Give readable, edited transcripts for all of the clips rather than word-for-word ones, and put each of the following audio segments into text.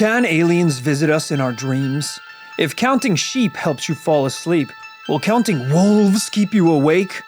Can aliens visit us in our dreams? If counting sheep helps you fall asleep, will counting wolves keep you awake?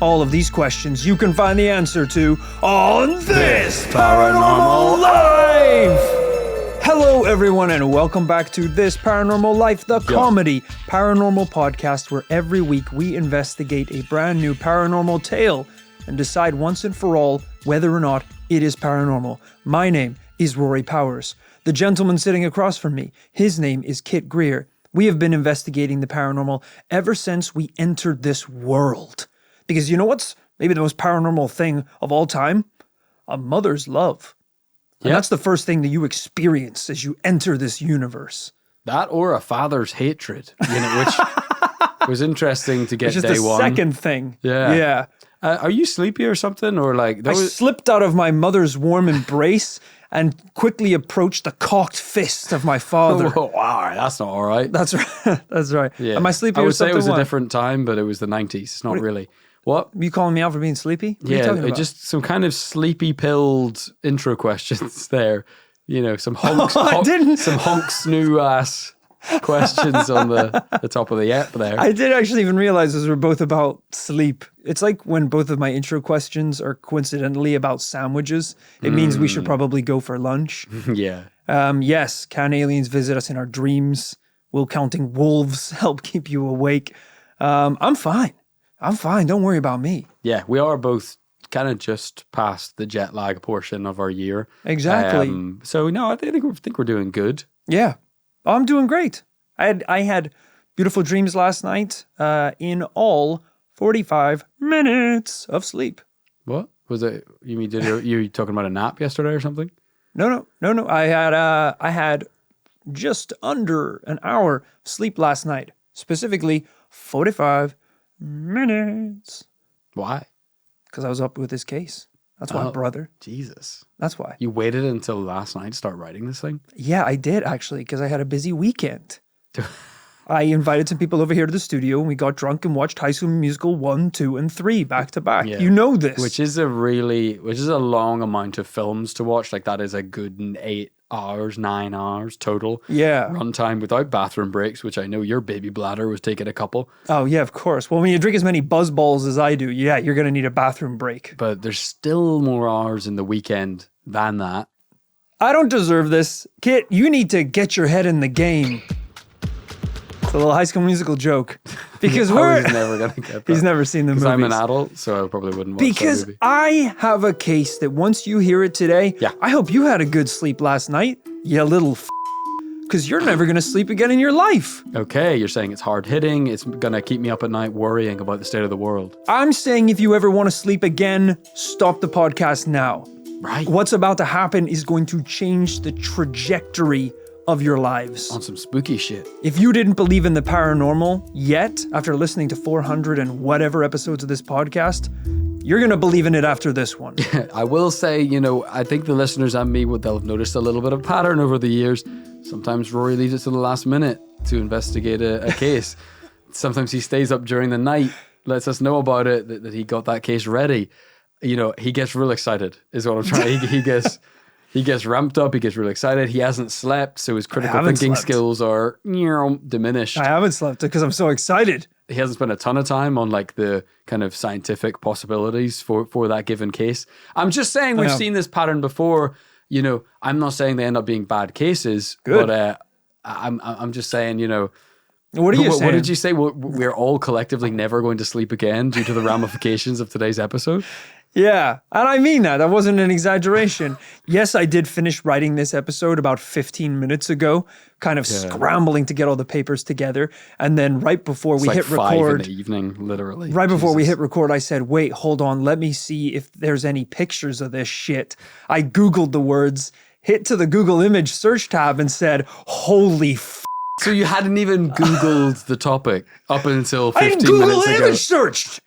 All of these questions you can find the answer to on this Paranormal Life! Hello everyone and welcome back to This Paranormal Life, the comedy paranormal podcast where every week we investigate a brand new paranormal tale and decide once and for all whether or not it is paranormal. My name is Rory Powers. The gentleman sitting across from me, his name is Kit Greer. We have been investigating the paranormal ever since we entered this world. Because you know what's maybe the most paranormal thing of all time? A mother's love. And that's the first thing that you experience as you enter this universe. That or a father's hatred, which was interesting to get Which is day the one. second thing. Yeah. Are you sleepy or something? Or like I slipped out of my mother's warm embrace and quickly approached the cocked fist of my father. Oh, wow, that's not all right. That's right. That's right. Yeah. Am I sleepy I or would say something? it was What? a different time, but it was the 90s. It's not really. What? You calling me out for being sleepy? What are you talking about? Just some kind of sleepy-pilled intro questions there. You know, some honks, some honks new ass questions on the top of the app there. I did actually even realize those were both about sleep. It's like when both of my intro questions are coincidentally about sandwiches. It means we should probably go for lunch. Yeah. Yes, can aliens visit us in our dreams? Will counting wolves help keep you awake? I'm fine. Don't worry about me. Yeah, we are both kind of just past the jet lag portion of our year. Exactly. So no, I think we're doing good. Yeah, I'm doing great. I had beautiful dreams last night. In all, 45 minutes of sleep. What was it? You mean you talking about a nap yesterday or something? No. I had just under an hour of sleep last night. Specifically, 45 minutes. Why? Because I was up with this case. That's why, brother. Jesus. That's why. You waited until last night to start writing this thing? Yeah, I did actually, because I had a busy weekend. I invited some people over here to the studio and we got drunk and watched High School Musical 1, 2, and 3 back to back. Yeah. You know this. Which is a long amount of films to watch. Like that is a good 9 hours total. Yeah. Runtime without bathroom breaks, which I know your baby bladder was taking a couple. Oh, yeah, of course. Well, when you drink as many buzz balls as I do, yeah, you're going to need a bathroom break. But there's still more hours in the weekend than that. I don't deserve this. Kit, you need to get your head in the game. It's a little High School Musical joke. Because I was never going to get that. He's never seen the movies. Because I'm an adult, so I probably wouldn't watch Because that movie. I have a case that once you hear it today, I hope you had a good sleep last night, you little because you're never going to sleep again in your life. Okay, you're saying it's hard hitting, it's going to keep me up at night worrying about the state of the world. I'm saying if you ever want to sleep again, stop the podcast now. Right. What's about to happen is going to change the trajectory of your lives. On some spooky shit. If you didn't believe in the paranormal yet, after listening to 400 and whatever episodes of this podcast, you're going to believe in it after this one. I will say, I think the listeners and me, they'll have noticed a little bit of pattern over the years. Sometimes Rory leaves it to the last minute to investigate a case. Sometimes he stays up during the night, lets us know about it, that he got that case ready. He gets real excited, is what I'm trying. He gets ramped up, he gets really excited. He hasn't slept, so his critical thinking skills are diminished. I haven't slept because I'm so excited. He hasn't spent a ton of time on like the kind of scientific possibilities for that given case. I'm just saying we've seen this pattern before. I'm not saying they end up being bad cases, but I'm just saying, What are you saying? What did you say? We're all collectively never going to sleep again due to the ramifications of today's episode? Yeah, and I mean that. That wasn't an exaggeration. Yes, I did finish writing this episode about 15 minutes ago, kind of scrambling to get all the papers together. And then right before we hit record, 5 in the evening, literally. Right before we hit record, I said, wait, hold on. Let me see if there's any pictures of this shit. I Googled the words, hit to the Google image search tab and said, holy f***. So you hadn't even Googled the topic up until 15 minutes ago? I hadn't Google image searched.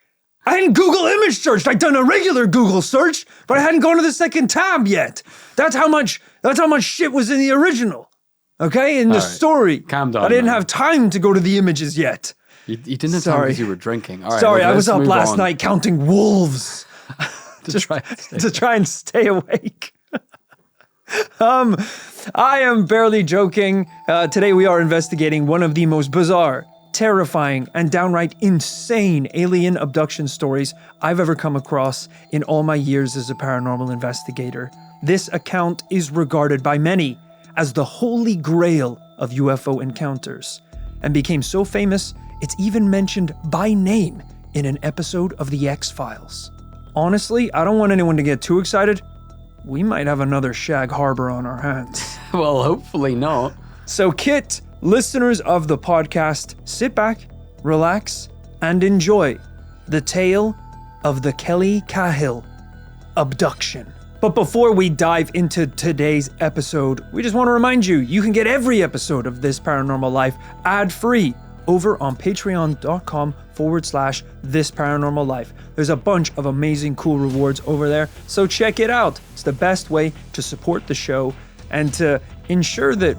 I hadn't Google image searched. I'd done a regular Google search, but I hadn't gone to the second tab yet. That's how much shit was in the original. Okay? In the story. Calm down. I didn't have time to go to the images yet. You didn't have time because you were drinking. All right, Sorry, I was up last night counting wolves to try and stay awake. I am barely joking. Today we are investigating one of the most bizarre, terrifying, and downright insane alien abduction stories I've ever come across in all my years as a paranormal investigator. This account is regarded by many as the holy grail of UFO encounters, and became so famous it's even mentioned by name in an episode of The X-Files. Honestly, I don't want anyone to get too excited. We might have another Shag Harbor on our hands. Well, hopefully not. So Kit, listeners of the podcast, sit back, relax, and enjoy the tale of the Kelly Cahill abduction. But before we dive into today's episode, we just want to remind you, you can get every episode of This Paranormal Life ad-free over on patreon.com/This Paranormal Life. There's a bunch of amazing, cool rewards over there, so check it out. It's the best way to support the show and to ensure that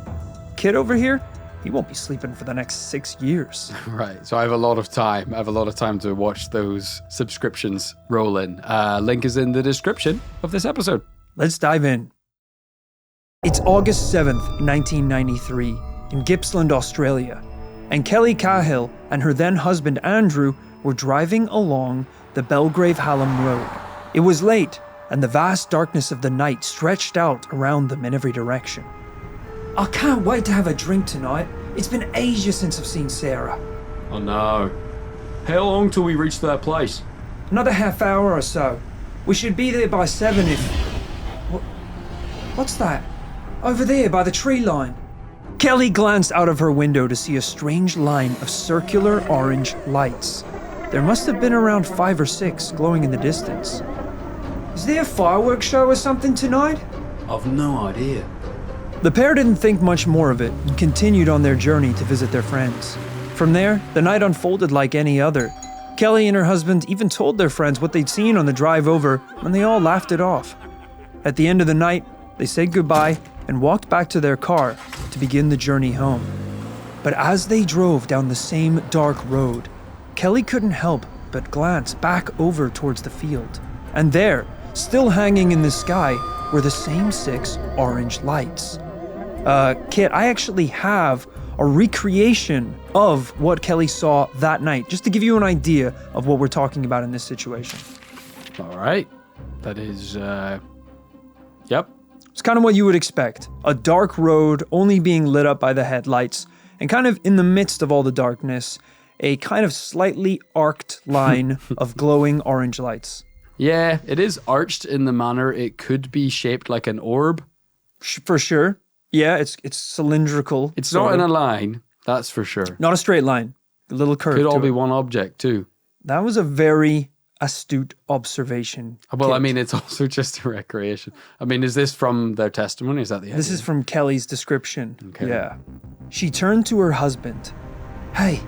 Kid over here, he won't be sleeping for the next 6 years. Right, so I have a lot of time. I have a lot of time to watch those subscriptions roll in. Link is in the description of this episode. Let's dive in. It's August 7th, 1993, in Gippsland, Australia, and Kelly Cahill and her then husband Andrew were driving along the Belgrave Hallam Road. It was late, and the vast darkness of the night stretched out around them in every direction. I can't wait to have a drink tonight. It's been ages since I've seen Sarah. Oh no. How long till we reach that place? Another half hour or so. We should be there by 7 if... What's that? Over there by the tree line. Kelly glanced out of her window to see a strange line of circular orange lights. There must have been around 5 or 6 glowing in the distance. Is there a fireworks show or something tonight? I've no idea. The pair didn't think much more of it and continued on their journey to visit their friends. From there, the night unfolded like any other. Kelly and her husband even told their friends what they'd seen on the drive over, and they all laughed it off. At the end of the night, they said goodbye and walked back to their car to begin the journey home. But as they drove down the same dark road, Kelly couldn't help but glance back over towards the field. And there, still hanging in the sky, were the same 6 orange lights. Kit, I actually have a recreation of what Kelly saw that night, just to give you an idea of what we're talking about in this situation. All right. That is, yep. It's kind of what you would expect. A dark road only being lit up by the headlights, and kind of in the midst of all the darkness, a kind of slightly arced line of glowing orange lights. Yeah, it is arched in the manner it could be shaped like an orb. For sure. Yeah, it's cylindrical. It's not in a line, that's for sure. Not a straight line. A little curve. Could all to be it. one object too. That was a very astute observation. Well, Kit. I mean, it's also just a recreation. I mean, is this from their testimony? Is that the This is from Kelly's description. Okay. Yeah. She turned to her husband. Hey,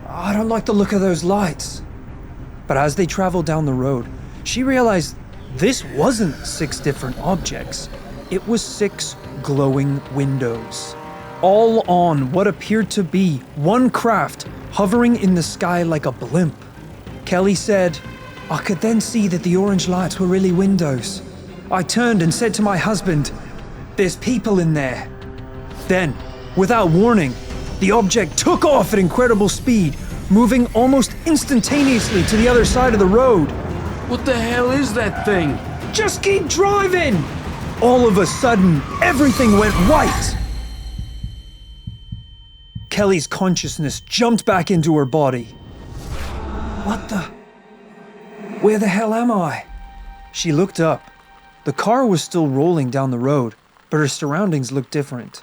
I don't like the look of those lights. But as they traveled down the road, she realized this wasn't 6 different objects. It was 6 glowing windows, all on what appeared to be one craft hovering in the sky like a blimp. Kelly said, I could then see that the orange lights were really windows. I turned and said to my husband, there's people in there. Then, without warning, the object took off at incredible speed, moving almost instantaneously to the other side of the road. What the hell is that thing? Just keep driving! All of a sudden, everything went white. Kelly's consciousness jumped back into her body. What the? Where the hell am I? She looked up. The car was still rolling down the road, but her surroundings looked different.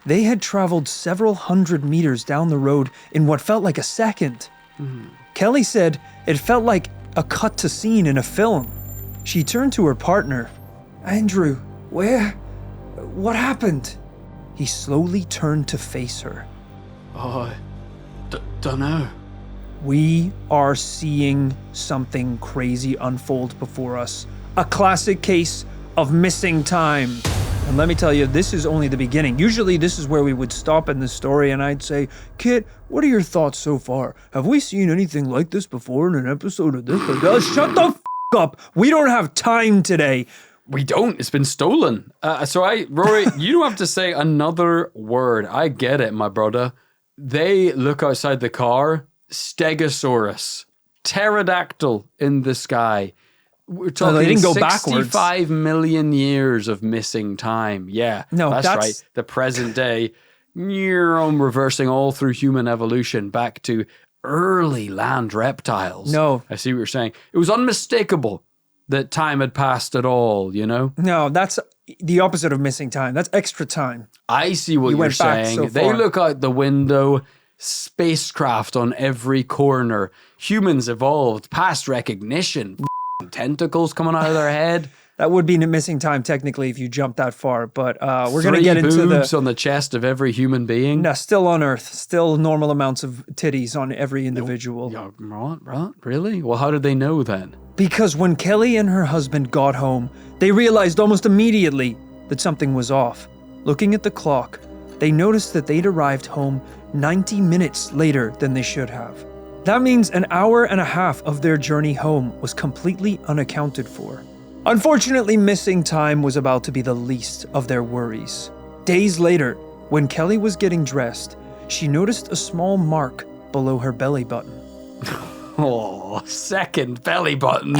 They had traveled several hundred meters down the road in what felt like a second. Kelly said it felt like a cut to scene in a film. She turned to her partner. Andrew, where? What happened? He slowly turned to face her. Oh, don't know. We are seeing something crazy unfold before us. A classic case of missing time. And let me tell you, this is only the beginning. Usually this is where we would stop in the story and I'd say, Kit, what are your thoughts so far? Have we seen anything like this before in an episode of this? Shut the f*** up. We don't have time today. We don't. It's been stolen. Rory, you don't have to say another word. I get it, my brother. They look outside the car. Stegosaurus. Pterodactyl in the sky. We're talking they didn't go 65 backwards. million years of missing time. Yeah, No, that's that's right. The present day, reversing all through human evolution back to early land reptiles. No. I see what you're saying. It was unmistakable that time had passed at all, you know? No, that's the opposite of missing time. That's extra time. I see what You you're went back saying. so They far. look out the window, spacecraft on every corner. Humans evolved past recognition. Tentacles coming out of their head. That would be missing time technically if you jump that far, but we're going to 3 get into boobs on the chest of every human being. No, still on Earth. Still normal amounts of titties on every individual. Yeah, right? Really? Well, how did they know then? Because when Kelly and her husband got home, they realized almost immediately that something was off. Looking at the clock, they noticed that they'd arrived home 90 minutes later than they should have. That means an hour and a half of their journey home was completely unaccounted for. Unfortunately, missing time was about to be the least of their worries. Days later, when Kelly was getting dressed, she noticed a small mark below her belly button. Oh, second belly button.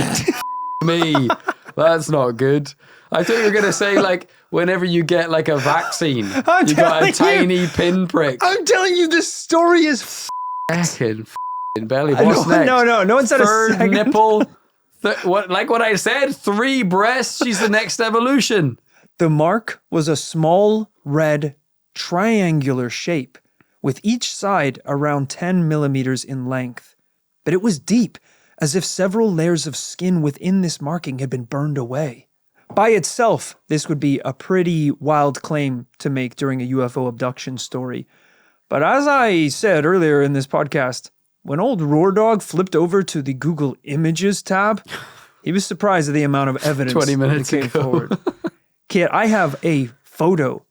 Me. That's not good. I thought you were going to say, like, whenever you get, like, a vaccine, you got a tiny pinprick. I'm telling you, this story is Second belly. What's next? No one said Third a second. nipple. What I said, 3 breasts. She's the next evolution. The mark was a small, red, triangular shape, with each side around 10 millimeters in length. But it was deep, as if several layers of skin within this marking had been burned away. By itself, this would be a pretty wild claim to make during a UFO abduction story. But as I said earlier in this podcast, when old Roardog flipped over to the Google Images tab, he was surprised at the amount of evidence 20 minutes that came ago. forward. Kid, I have a photo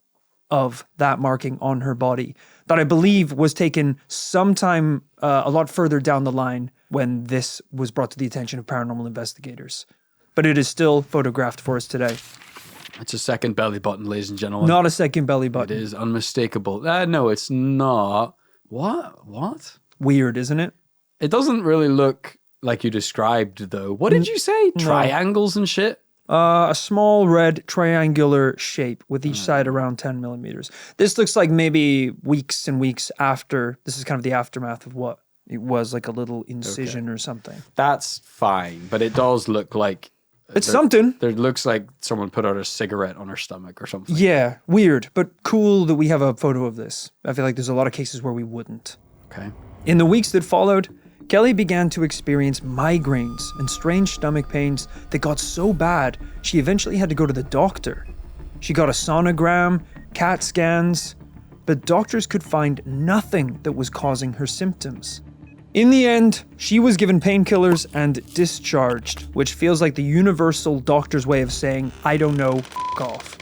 of that marking on her body that I believe was taken sometime a lot further down the line when this was brought to the attention of paranormal investigators. But it is still photographed for us today. It's a second belly button, ladies and gentlemen. Not a second belly It button. is unmistakable. No, it's not. What? Weird, isn't it? It doesn't really look like you described, though. What did you say? Triangles and shit? A small red triangular shape with each side around 10 millimeters. This looks like maybe weeks and weeks after. This is kind of the aftermath of what it was, like a little incision or something. That's fine, but it does look like... It's something. There looks like someone put out a cigarette on her stomach or something. Yeah, weird, but cool that we have a photo of this. I feel like there's a lot of cases where we wouldn't. Okay. In the weeks that followed, Kelly began to experience migraines and strange stomach pains that got so bad she eventually had to go to the doctor. She got a sonogram, CAT scans, but doctors could find nothing that was causing her symptoms. In the end, she was given painkillers and discharged, which feels like the universal doctor's way of saying, I don't know, f*** off.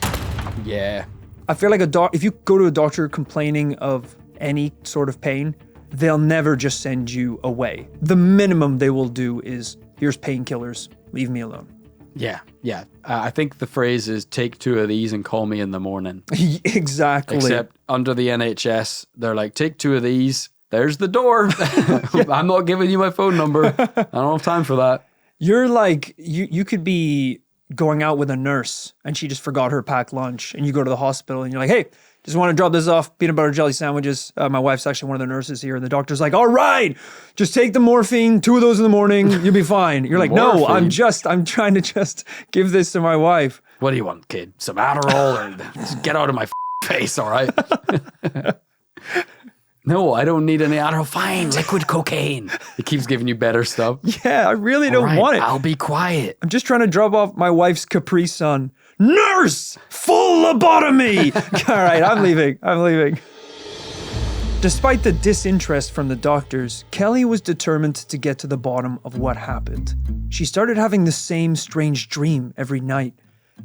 Yeah. I feel like if you go to a doctor complaining of any sort of pain, they'll never just send you away. The minimum they will do is, here's painkillers, leave me alone. Yeah. I think the phrase is take 2 of these and call me in the morning. Exactly. Except under the NHS, they're like, take 2 of these. There's the door. I'm not giving you my phone number. I don't have time for that. You're like, you could be going out with a nurse and she just forgot her packed lunch and you go to the hospital and you're like, hey, just want to drop this off, peanut butter jelly sandwiches. My wife's actually one of the nurses here and the doctor's like, all right, just take the morphine, 2 of those in the morning, you'll be fine. You're like, no, I'm trying to just give this to my wife. What do you want, kid? Some Adderall or just get out of my face, all right? No, I don't need any Adderall. Fine, liquid cocaine. It keeps giving you better stuff. Yeah, I really don't want it. I'll be quiet. I'm just trying to drop off my wife's Capri Sun. Nurse! Full lobotomy! All right, I'm leaving. Despite the disinterest from the doctors, Kelly was determined to get to the bottom of what happened. She started having the same strange dream every night.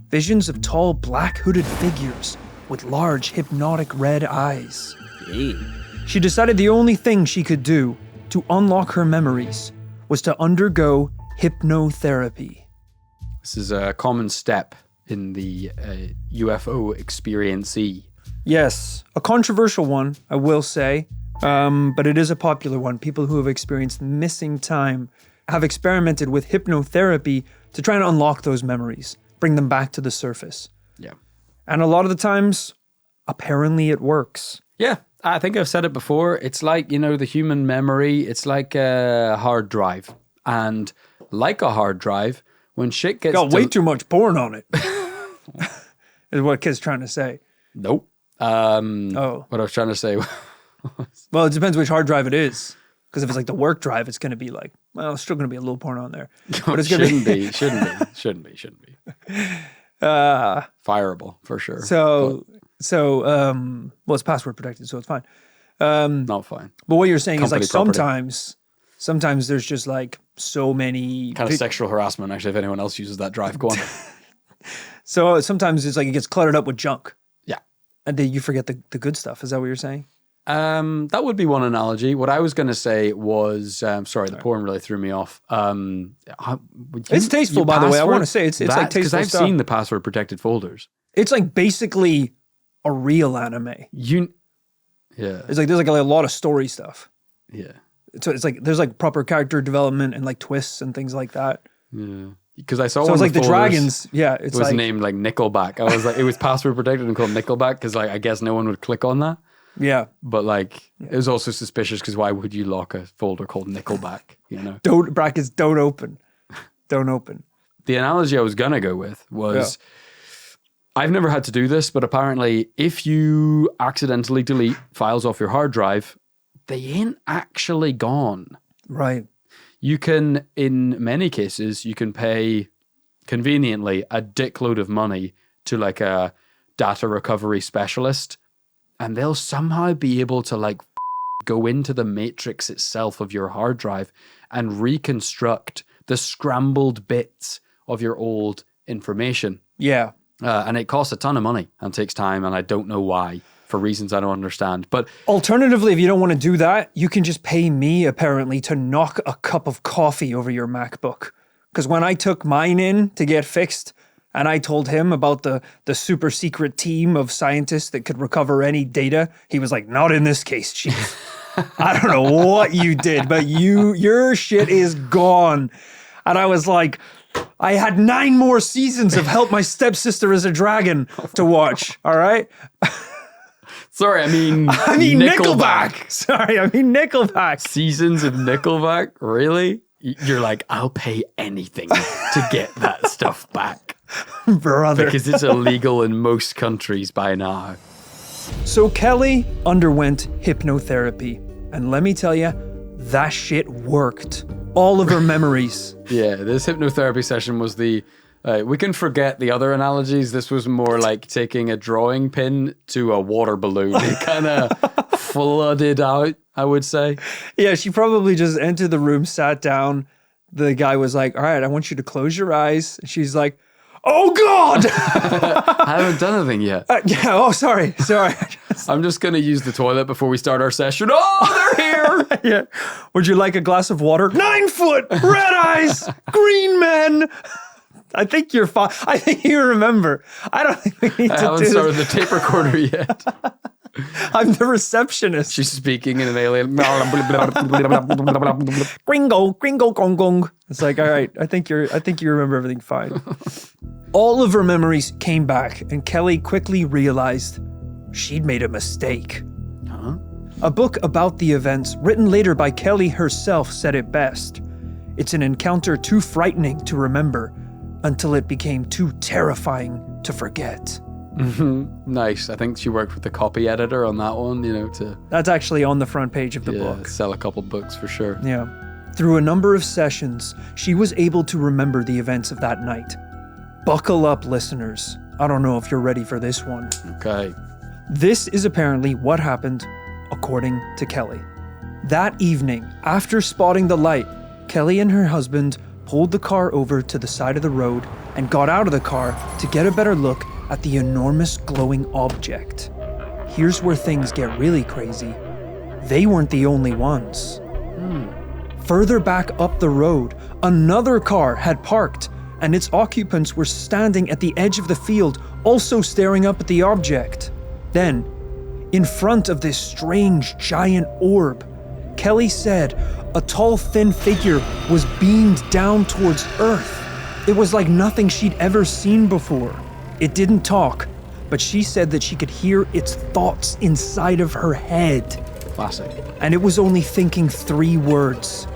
Visions of tall black hooded figures with large hypnotic red eyes. She decided the only thing she could do to unlock her memories was to undergo hypnotherapy. This is a common step in the UFO experiencee. Yes, a controversial one, I will say, but it is a popular one. People who have experienced missing time have experimented with hypnotherapy to try and unlock those memories, bring them back to the surface. Yeah. And a lot of the times, apparently it works. Yeah, I think I've said it before. It's like, the human memory, it's like a hard drive. And like a hard drive, when shit gets... Got way too much porn on it, is what Kid's trying to say. Nope. What I was trying to say was... Well, it depends which hard drive it is. Because if it's like the work drive, it's going to be like, well, it's still going to be a little porn on there. But it's shouldn't be. Fireable, for sure. So, well, it's password protected, so it's fine. Not fine. But what you're saying is like Company sometimes there's just like so many... Kind of sexual harassment, actually, if anyone else uses that drive. Go on. So sometimes it's like it gets cluttered up with junk. Yeah. And then you forget the good stuff. Is that what you're saying? That would be one analogy. What I was going to say was, sorry, the porn really threw me off. It's tasteful, by the way. I want to say it's like tasteful stuff. Because I've seen the password protected folders. It's like basically a real anime. Yeah. It's like there's like a lot of story stuff. Yeah. So it's like there's like proper character development and like twists and things like that. Yeah. Because I saw so it's like the dragons. Yeah. It was named like Nickelback. I was like, it was password protected and called Nickelback because like I guess no one would click on that. Yeah. But like it was also suspicious because why would you lock a folder called Nickelback? Don't open. Don't open. The analogy I was gonna go with was I've never had to do this, but apparently if you accidentally delete files off your hard drive, they ain't actually gone. Right. You can, in many cases, you can pay conveniently a dickload of money to like a data recovery specialist, and they'll somehow be able to like go into the matrix itself of your hard drive and reconstruct the scrambled bits of your old information. Yeah. And it costs a ton of money and takes time, and I don't know why. For reasons I don't understand. But alternatively, if you don't want to do that, you can just pay me apparently to knock a cup of coffee over your MacBook. Because when I took mine in to get fixed and I told him about the super secret team of scientists that could recover any data, he was like, not in this case, Chief. I don't know what you did, but your shit is gone. And I was like, I had 9 more seasons of Help My Stepsister Is a Dragon to watch. All right. Sorry, I mean Nickelback. Sorry, I mean Nickelback. Seasons of Nickelback? Really? You're like, I'll pay anything to get that stuff back. Brother. Because it's illegal in most countries by now. So Kelly underwent hypnotherapy. And let me tell you, that shit worked. All of her memories. Yeah, this hypnotherapy session was we can forget the other analogies. This was more like taking a drawing pin to a water balloon. It kind of flooded out, I would say. Yeah, she probably just entered the room, sat down. The guy was like, all right, I want you to close your eyes. And she's like, oh, God! I haven't done anything yet. Sorry. I'm just going to use the toilet before we start our session. Oh, they're here! Yeah. Would you like a glass of water? 9 foot, red eyes, green men. I think you're fine. I think you remember. I don't think we need to do this. I haven't started the tape recorder yet. I'm the receptionist. She's speaking in an alien. Gringo, gong, gong. It's like, all right, I think you remember everything fine. All of her memories came back, and Kelly quickly realized she'd made a mistake. Huh? A book about the events, written later by Kelly herself, said it best. It's an encounter too frightening to remember, until it became too terrifying to forget. Mm-hmm. Nice. I think she worked with the copy editor on that one, to... That's actually on the front page of the book. Sell a couple books for sure. Yeah. Through a number of sessions, she was able to remember the events of that night. Buckle up, listeners. I don't know if you're ready for this one. Okay. This is apparently what happened, according to Kelly. That evening, after spotting the light, Kelly and her husband pulled the car over to the side of the road and got out of the car to get a better look at the enormous glowing object. Here's where things get really crazy. They weren't the only ones. Further back up the road, another car had parked and its occupants were standing at the edge of the field, also staring up at the object. Then, in front of this strange giant orb, Kelly said a tall, thin figure was beamed down towards Earth. It was like nothing she'd ever seen before. It didn't talk, but she said that she could hear its thoughts inside of her head. Classic. And it was only thinking 3 words.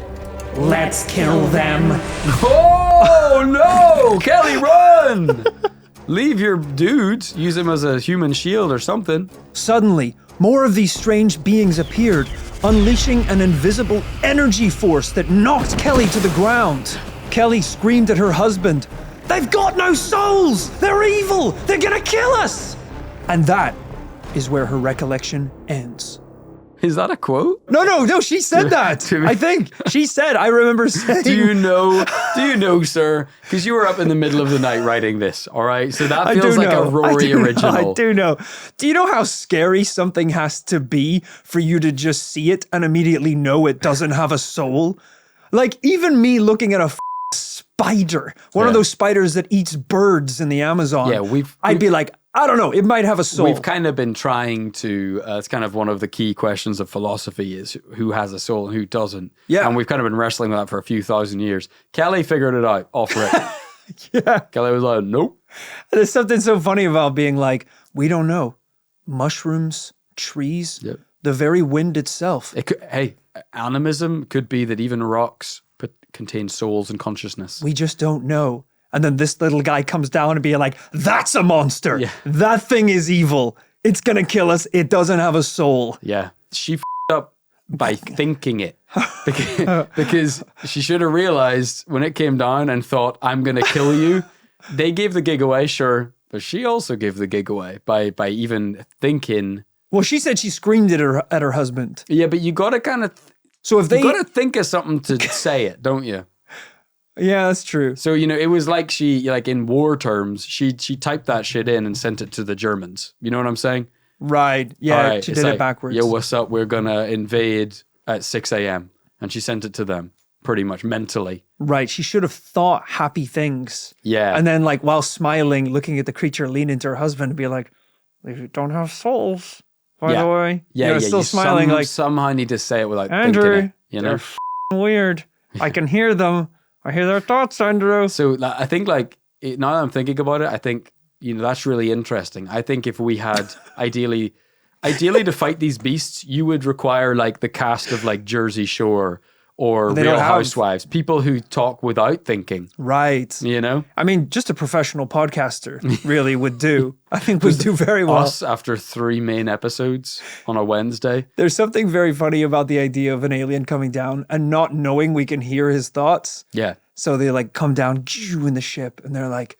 Let's kill them. Oh no! Kelly, run! Leave your dudes. Use him as a human shield or something. Suddenly, more of these strange beings appeared, unleashing an invisible energy force that knocked Kelly to the ground. Kelly screamed at her husband, "They've got no souls! They're evil! They're gonna kill us!" And that is where her recollection ends. Is that a quote? No, she said that. To me? I think she said, I remember saying. Do you know, sir? Because you were up in the middle of the night writing this, all right? So that feels like a Rory original. I do know. Do you know how scary something has to be for you to just see it and immediately know it doesn't have a soul? Like, even me looking at a spider, one of those spiders that eats birds in the Amazon, I'd be like, I don't know, it might have a soul. We've kind of been trying to, it's kind of one of the key questions of philosophy is who has a soul and who doesn't. Yeah. And we've kind of been wrestling with that for a few thousand years. Kelly figured it out off rip. Yeah. Kelly was like, nope. There's something so funny about being like, we don't know. Mushrooms, trees, the very wind itself. Animism could be that even rocks contain souls and consciousness. We just don't know. And then this little guy comes down and be like, that's a monster. Yeah. That thing is evil. It's going to kill us. It doesn't have a soul. Yeah. She f***ed up by thinking it. Because she should have realized when it came down and thought, I'm going to kill you. They gave the gig away, sure. But she also gave the gig away by even thinking. Well, she said she screamed at her husband. Yeah, but you got to kind of... So if they... You got to think of something to say it, don't you? Yeah, that's true. So, it was like she, like in war terms, she typed that shit in and sent it to the Germans. You know what I'm saying? Right. Yeah, right. she did it backwards. Yo, what's up? We're going to invade at 6 a.m. And she sent it to them pretty much mentally. Right. She should have thought happy things. Yeah. And then like while smiling, looking at the creature, lean into her husband and be like, they don't have souls, by the way. Yeah, still smiling like... Somehow need to say it without Andrew, thinking it, they're weird. I can hear them. I hear their thoughts, Andrew. So I think now that I'm thinking about it, I think, that's really interesting. I think if we had ideally to fight these beasts, you would require like the cast of like Jersey Shore or Real Housewives, people who talk without thinking. Right. I mean, just a professional podcaster really would do. I think would do very well. Us after 3 main episodes on a Wednesday. There's something very funny about the idea of an alien coming down and not knowing we can hear his thoughts. Yeah. So they like come down in the ship and they're like,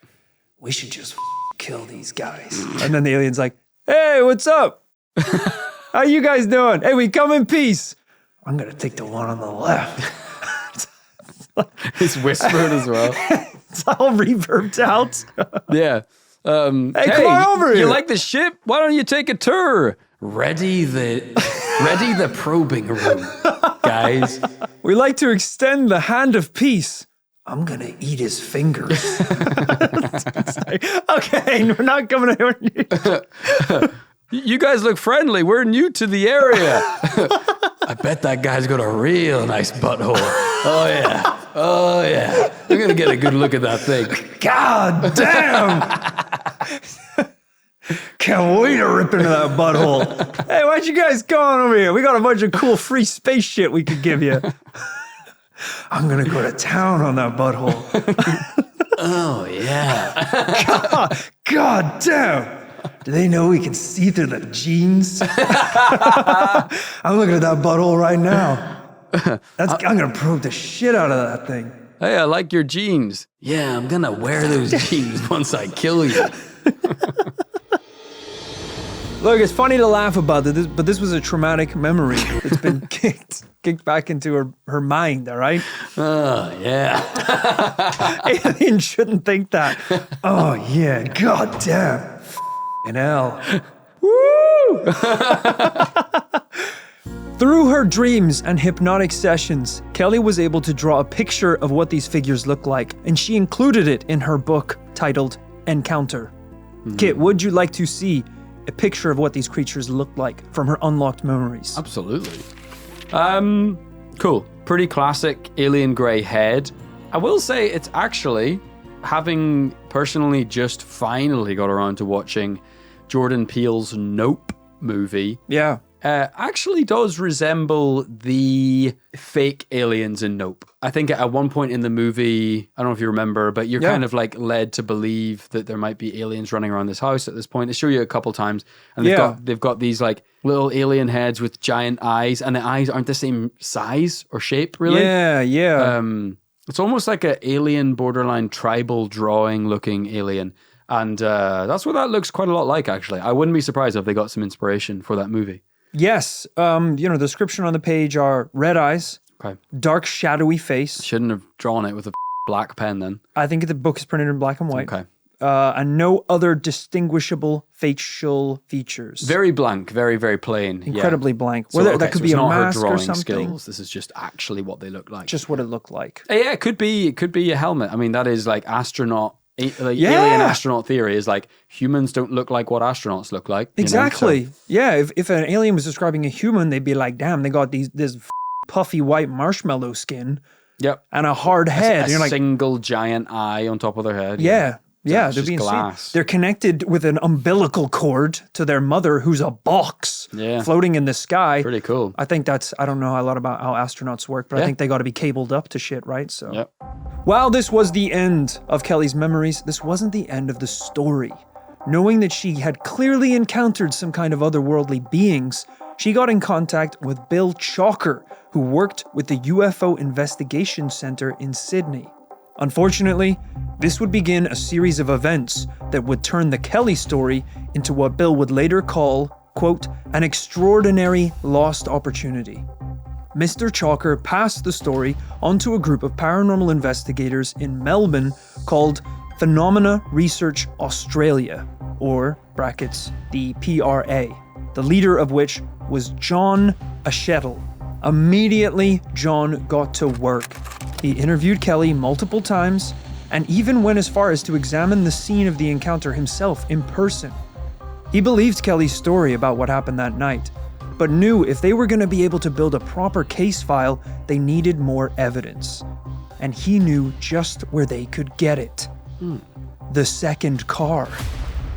we should just kill these guys. And then the alien's like, hey, what's up? How you guys doing? Hey, we come in peace. I'm going to take the one on the left. It's whispered as well. It's all reverbed out. Yeah. Hey, come on over here. You like the ship? Why don't you take a tour? Ready the probing room, guys. We like to extend the hand of peace. I'm going to eat his fingers. Okay, we're not coming over. You guys look friendly. We're new to the area. I bet that guy's got a real nice butthole. Oh, yeah. I'm going to get a good look at that thing. God damn. Can't wait to rip into that butthole. Hey, why don't you guys come on over here? We got a bunch of cool free space shit we could give you. I'm going to go to town on that butthole. Oh, yeah. God damn. Do they know we can see through the jeans? I'm looking at that butthole right now. I'm going to probe the shit out of that thing. Hey, I like your jeans. Yeah, I'm going to wear those jeans once I kill you. Look, it's funny to laugh about this, but this was a traumatic memory that's been kicked back into her mind, all right? Oh, yeah. Alien shouldn't think that. Oh, yeah, god damn. F***ing hell. Woo! Through her dreams and hypnotic sessions, Kelly was able to draw a picture of what these figures look like, and she included it in her book titled Encounter. Kit, would you like to see a picture of what these creatures look like from her unlocked memories? Absolutely. Cool. Pretty classic alien grey head. I will say it's actually, having personally just finally got around to watching Jordan Peele's Nope movie. Yeah. Actually does resemble the fake aliens in Nope. I think at one point in the movie, I don't know if you remember, but you're kind of like led to believe that there might be aliens running around this house at this point. They show you a couple times, and they've got these like little alien heads with giant eyes, and the eyes aren't the same size or shape, really. Yeah. It's almost like an alien, borderline tribal drawing looking alien. And that's what that looks quite a lot like, actually. I wouldn't be surprised if they got some inspiration for that movie. Yes. The description on the page are red eyes, Okay. dark shadowy face. Shouldn't have drawn it with a black pen then. I think the book is printed in black and white. Okay. And no other distinguishable facial features. Very blank, very, very plain. Incredibly yeah. blank. So, Whether that could so be it's a not her mask or drawing something. skills. This is just actually what they look like. Just what it looked like. Yeah, it could be a helmet. I mean, that is like alien astronaut theory is like humans don't look like what astronauts look like. Exactly. You know, so. Yeah. If an alien was describing a human, they'd be like, damn, they got this puffy white marshmallow skin. Yep. And a hard head. A You're like, single giant eye on top of their head. yeah. Yeah, it's they're just being glass. seen. They're connected with an umbilical cord to their mother, who's a box floating in the sky. Pretty cool. I think I don't know a lot about how astronauts work, but I think they got to be cabled up to shit, right? So, Yep. While this was the end of Kelly's memories, this wasn't the end of the story. Knowing that she had clearly encountered some kind of otherworldly beings, she got in contact with Bill Chalker, who worked with the UFO Investigation Center in Sydney. Unfortunately, this would begin a series of events that would turn the Kelly story into what Bill would later call, quote, an extraordinary lost opportunity. Mr. Chalker passed the story onto a group of paranormal investigators in Melbourne called Phenomena Research Australia, or brackets, the PRA, the leader of which was John Ashettle. Immediately, John got to work. He interviewed Kelly multiple times and even went as far as to examine the scene of the encounter himself in person. He believed Kelly's story about what happened that night, but knew if they were going to be able to build a proper case file, they needed more evidence. And he knew just where they could get it. The second car.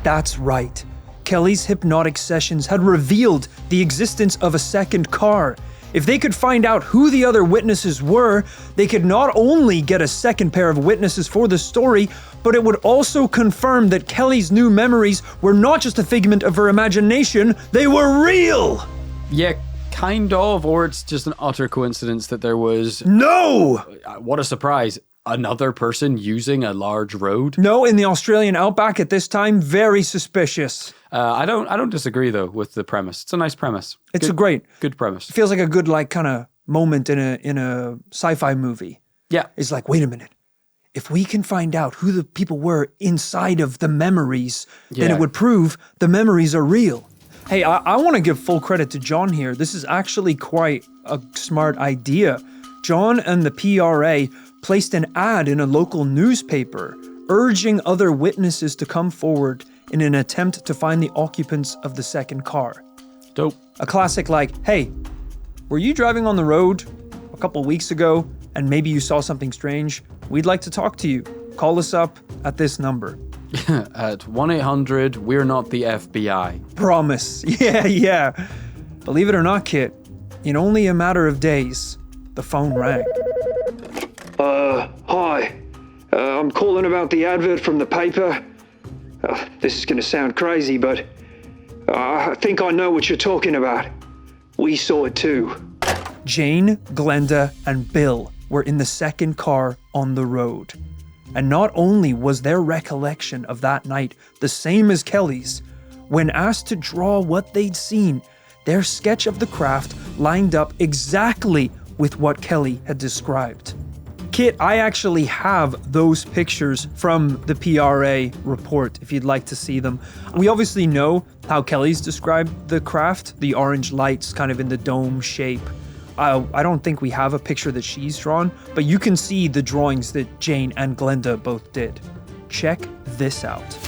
That's right. Kelly's hypnotic sessions had revealed the existence of a second car. If they could find out who the other witnesses were, they could not only get a second pair of witnesses for the story, but it would also confirm that Kelly's new memories were not just a figment of her imagination, they were real! Yeah, kind of, or it's just an utter coincidence that there was... No! What a surprise. Another person using a large road? No, in the Australian outback at this time, very suspicious. I don't disagree though with the premise. It's a nice premise. It's a great. Good premise. It feels like a good kind of moment in a sci-fi movie. Yeah. It's like, wait a minute. If we can find out who the people were inside of the memories, then it would prove the memories are real. Hey, I want to give full credit to John here. This is actually quite a smart idea. John and the PRA placed an ad in a local newspaper urging other witnesses to come forward in an attempt to find the occupants of the second car. Dope. A classic like, hey, were you driving on the road a couple weeks ago and maybe you saw something strange? We'd like to talk to you. Call us up at this number. At 1-800, we're not the FBI. Promise. Yeah. Believe it or not, Kit, in only a matter of days, the phone rang. Hi. I'm calling about the advert from the paper. This is going to sound crazy, but I think I know what you're talking about. We saw it too. Jane, Glenda, and Bill were in the second car on the road. And not only was their recollection of that night the same as Kelly's, when asked to draw what they'd seen, their sketch of the craft lined up exactly with what Kelly had described. Kit, I actually have those pictures from the PRA report if you'd like to see them. We obviously know how Kelly's described the craft, the orange lights kind of in the dome shape. I don't think we have a picture that she's drawn, but you can see the drawings that Jane and Glenda both did. Check this out.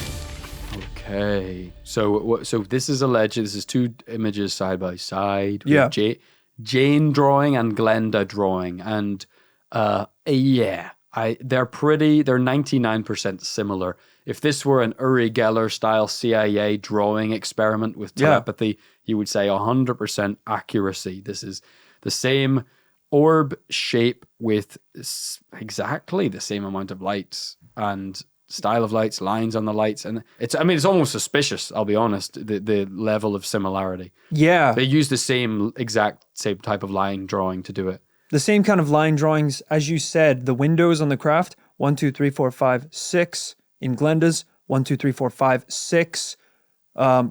Okay. So this is alleged. This is two images side by side. Yeah. Jane drawing and Glenda drawing. And they're 99% similar. If this were an Uri Geller style CIA drawing experiment with telepathy, you would say 100% accuracy. This is the same orb shape with exactly the same amount of lights and style of lights, lines on the lights. And it's almost suspicious, I'll be honest, the level of similarity. Yeah. They use the same type of line drawing to do it. The same kind of line drawings, as you said, the windows on the craft, 1, 2, 3, 4, 5, 6. In Glenda's, 1, 2, 3, 4, 5, 6.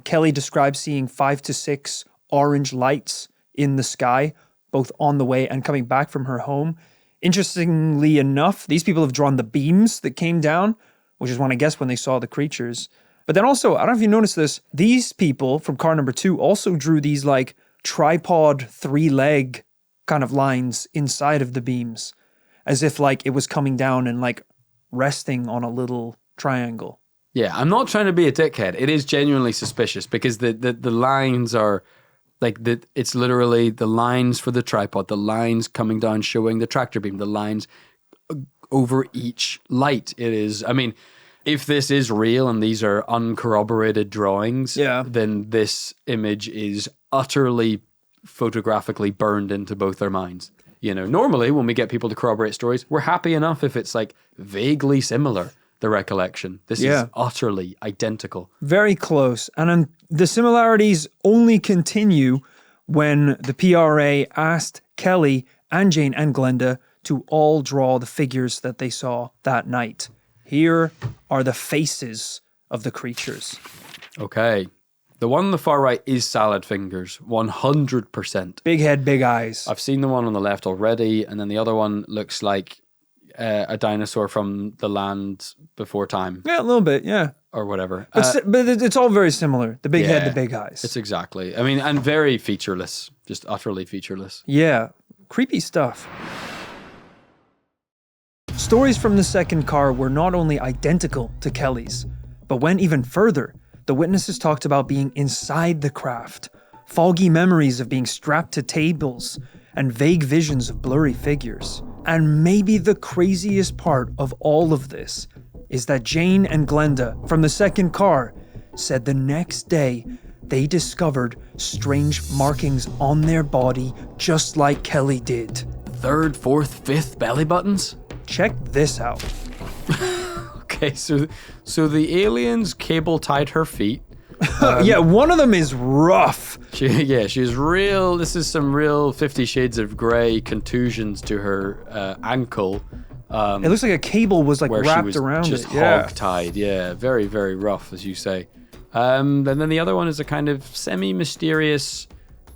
Kelly describes seeing 5 to 6 orange lights in the sky, both on the way and coming back from her home. Interestingly enough, these people have drawn the beams that came down, which is when I guess when they saw the creatures. But then also, I don't know if you noticed this, these people from car number 2 also drew these like tripod 3-leg kind of lines inside of the beams, as if like it was coming down and like resting on a little triangle. Yeah, I'm not trying to be a dickhead. It is genuinely suspicious because the lines are like it's literally the lines for the tripod, the lines coming down showing the tractor beam, the lines over each light. It is, if this is real and these are uncorroborated drawings, then this image is utterly photographically burned into both their minds. You know, normally when we get people to corroborate stories, we're happy enough if it's like vaguely similar, the recollection. This is utterly identical. Very close. And the similarities only continue when the PRA asked Kelly and Jane and Glenda to all draw the figures that they saw that night. Here are the faces of the creatures. Okay. The one on the far right is salad fingers, 100%. Big head, big eyes. I've seen the one on the left already, and then the other one looks like a dinosaur from the land before time. Yeah, a little bit, yeah. Or whatever. But it's all very similar. The big head, the big eyes. It's exactly. And very featureless. Just utterly featureless. Yeah. Creepy stuff. Stories from the second car were not only identical to Kelly's, but went even further. The witnesses talked about being inside the craft, foggy memories of being strapped to tables, and vague visions of blurry figures. And maybe the craziest part of all of this is that Jane and Glenda from the second car said the next day they discovered strange markings on their body just like Kelly did. 3rd, 4th, 5th belly buttons? Check this out. Okay, so the aliens cable tied her feet. Yeah, one of them is rough. She's real. This is some real 50 Shades of Grey contusions to her ankle. It looks like a cable was like wrapped around just it. hog-tied. Yeah, very, very rough, as you say. And then the other one is a kind of semi-mysterious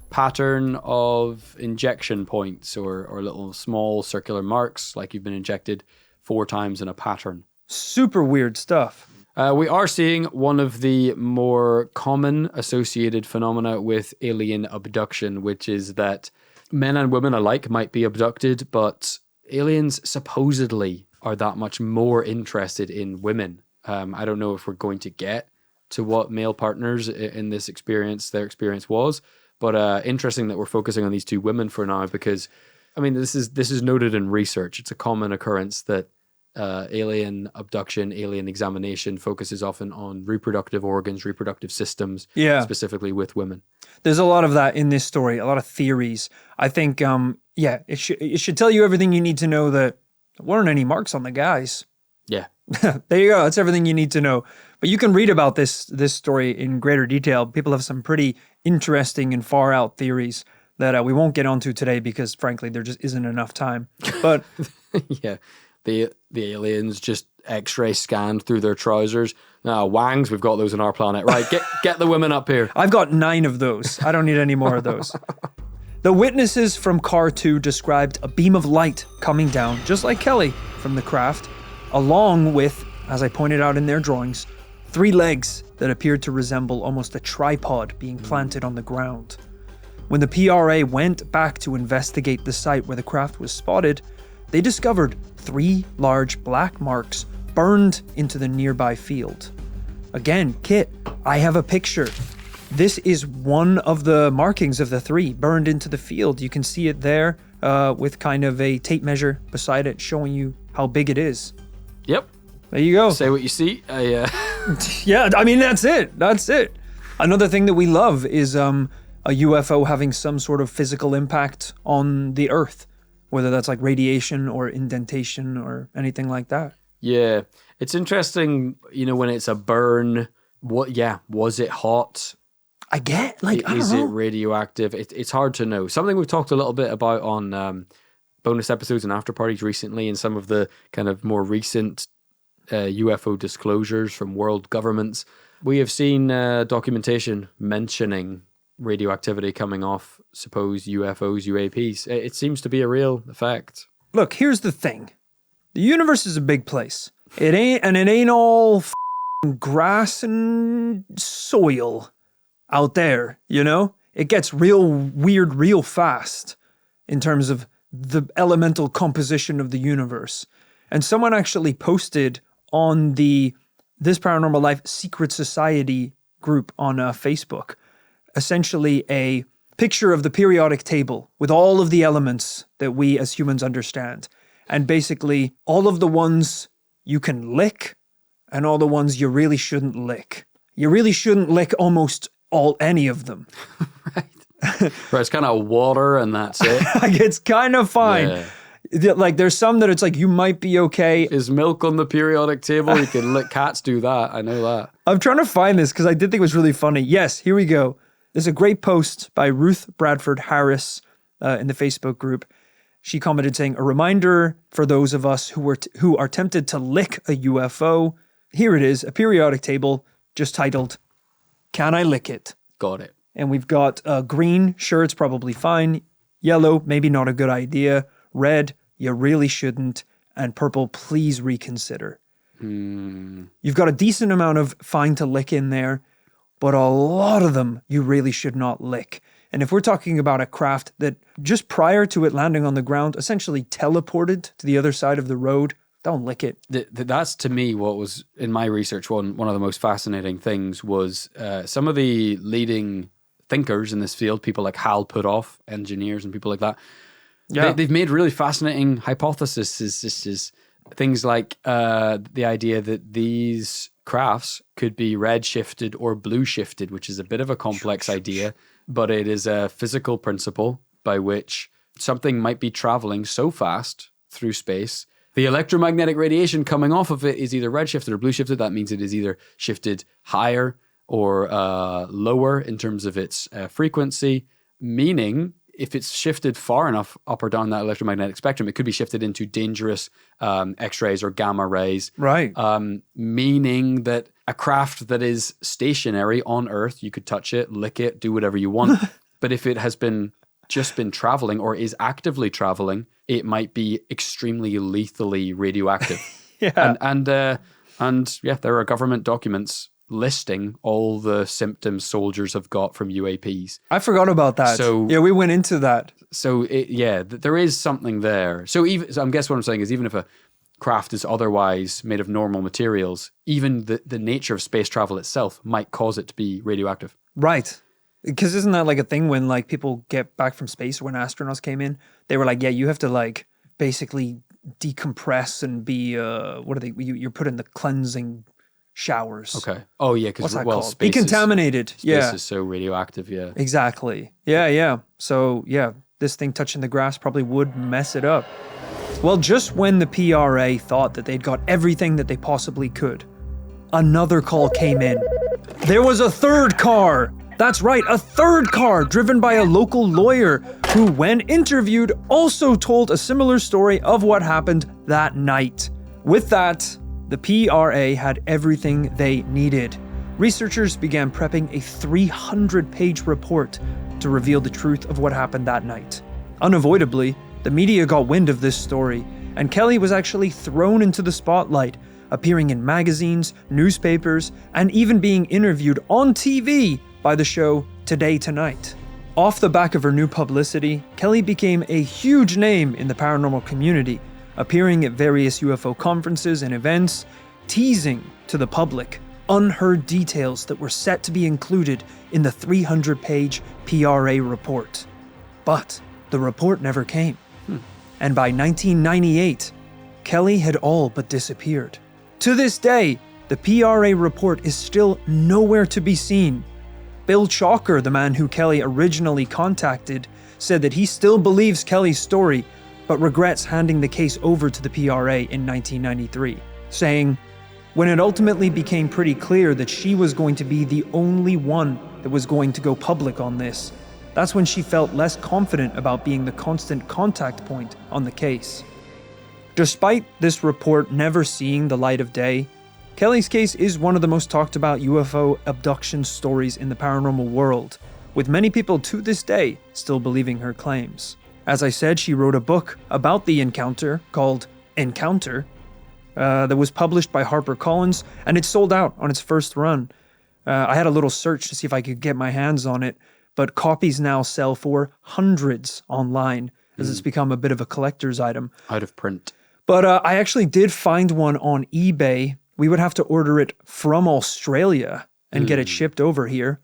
pattern of injection points or little small circular marks, like you've been injected 4 times in a pattern. Super weird stuff. We are seeing one of the more common associated phenomena with alien abduction, which is that men and women alike might be abducted, but aliens supposedly are that much more interested in women. I don't know if we're going to get to what male partners in this experience, their experience was, but interesting that we're focusing on these 2 women for now because, this is noted in research. It's a common occurrence that alien abduction, alien examination focuses often on reproductive organs, reproductive systems, specifically with women. There's a lot of that in this story, a lot of theories. I think, it should tell you everything you need to know that there weren't any marks on the guys. Yeah. There you go. That's everything you need to know. But you can read about this story in greater detail. People have some pretty interesting and far out theories that we won't get onto today because, frankly, there just isn't enough time. But yeah. The aliens just X-ray scanned through their trousers. Now, wangs, we've got those on our planet. Right, get the women up here. I've got 9 of those. I don't need any more of those. The witnesses from Car 2 described a beam of light coming down, just like Kelly from the craft, along with, as I pointed out in their drawings, 3 legs that appeared to resemble almost a tripod being planted on the ground. When the PRA went back to investigate the site where the craft was spotted, they discovered 3 large black marks burned into the nearby field. Again, Kit, I have a picture. This is one of the markings of the 3 burned into the field. You can see it there with kind of a tape measure beside it showing you how big it is. Yep. There you go. Say what you see. Yeah, I mean, that's it. That's it. Another thing that we love is a UFO having some sort of physical impact on the Earth, whether that's like radiation or indentation or anything like that. Yeah. It's interesting, when it's a burn, was it hot? I get, I don't know. Is it radioactive? It's hard to know. Something we've talked a little bit about on bonus episodes and after parties recently, and some of the kind of more recent UFO disclosures from world governments. We have seen documentation mentioning radioactivity coming off supposed UFOs, UAPs. It seems to be a real effect. Look, here's the thing. The universe is a big place. It ain't all grass and soil out there, It gets real weird real fast in terms of the elemental composition of the universe. And someone actually posted on the This Paranormal Life Secret Society group on Facebook, essentially a picture of the periodic table with all of the elements that we as humans understand. And basically all of the ones you can lick and all the ones you really shouldn't lick. You really shouldn't lick almost any of them. Right. Right, it's kind of water and that's it. It's kind of fine. Yeah. Like there's some that it's like you might be okay. Is milk on the periodic table? You can lick. Cats do that. I know that. I'm trying to find this because I did think it was really funny. Yes, here we go. There's a great post by Ruth Bradford Harris in the Facebook group. She commented saying, "A reminder for those of us who are tempted to lick a UFO. Here it is, a periodic table just titled, 'Can I Lick It?'" Got it. And we've got green, sure, it's probably fine. Yellow, maybe not a good idea. Red, you really shouldn't. And purple, please reconsider. You've got a decent amount of fine to lick in there, but a lot of them you really should not lick. And if we're talking about a craft that just prior to it landing on the ground essentially teleported to the other side of the road, don't lick it. That's to me what was, in my research, one of the most fascinating things was some of the leading thinkers in this field, people like Hal Puthoff, engineers and people like that. Yeah. They've made really fascinating hypotheses. Things like the idea that these crafts could be red shifted or blue shifted, which is a bit of a complex idea, but it is a physical principle by which something might be traveling so fast through space. The electromagnetic radiation coming off of it is either red shifted or blue shifted. That means it is either shifted higher or lower in terms of its frequency, meaning if it's shifted far enough up or down that electromagnetic spectrum, it could be shifted into dangerous X-rays or gamma rays. Right. Meaning that a craft that is stationary on Earth, you could touch it, lick it, do whatever you want. But if it has just been traveling or is actively traveling, it might be extremely lethally radioactive. Yeah. And yeah, there are government documents listing all the symptoms soldiers have got from UAPs. I forgot about that. So yeah, we went into that. So there is something there. So I guess what I'm saying is even if a craft is otherwise made of normal materials, even the nature of space travel itself might cause it to be radioactive. Right. Because isn't that like a thing when like people get back from space, when astronauts came in, they were like, yeah, you have to like basically decompress and be, you're put in the cleansing showers. Okay. Oh yeah, because space decontaminated. Space is so radioactive. Yeah. Exactly. Yeah. So yeah, this thing touching the grass probably would mess it up. Well, just when the PRA thought that they'd got everything that they possibly could, another call came in. There was a third car. That's right, a third car driven by a local lawyer who, when interviewed, also told a similar story of what happened that night. With that, the PRA had everything they needed. Researchers began prepping a 300-page report to reveal the truth of what happened that night. Unavoidably, the media got wind of this story, and Kelly was actually thrown into the spotlight, appearing in magazines, newspapers, and even being interviewed on TV by the show Today Tonight. Off the back of her new publicity, Kelly became a huge name in the paranormal community, appearing at various UFO conferences and events, teasing to the public unheard details that were set to be included in the 300-page PRA report. But the report never came. And by 1998, Kelly had all but disappeared. To this day, the PRA report is still nowhere to be seen. Bill Chalker, the man who Kelly originally contacted, said that he still believes Kelly's story, but regrets handing the case over to the PRA in 1993, saying, "When it ultimately became pretty clear that she was going to be the only one that was going to go public on this, that's when she felt less confident about being the constant contact point on the case." Despite this report never seeing the light of day, Kelly's case is one of the most talked about UFO abduction stories in the paranormal world, with many people to this day still believing her claims. As I said, she wrote a book about the encounter called Encounter that was published by HarperCollins, and it sold out on its first run. I had a little search to see if I could get my hands on it, but copies now sell for hundreds online as it's become a bit of a collector's item. Out of print. But I actually did find one on eBay. We would have to order it from Australia and get it shipped over here.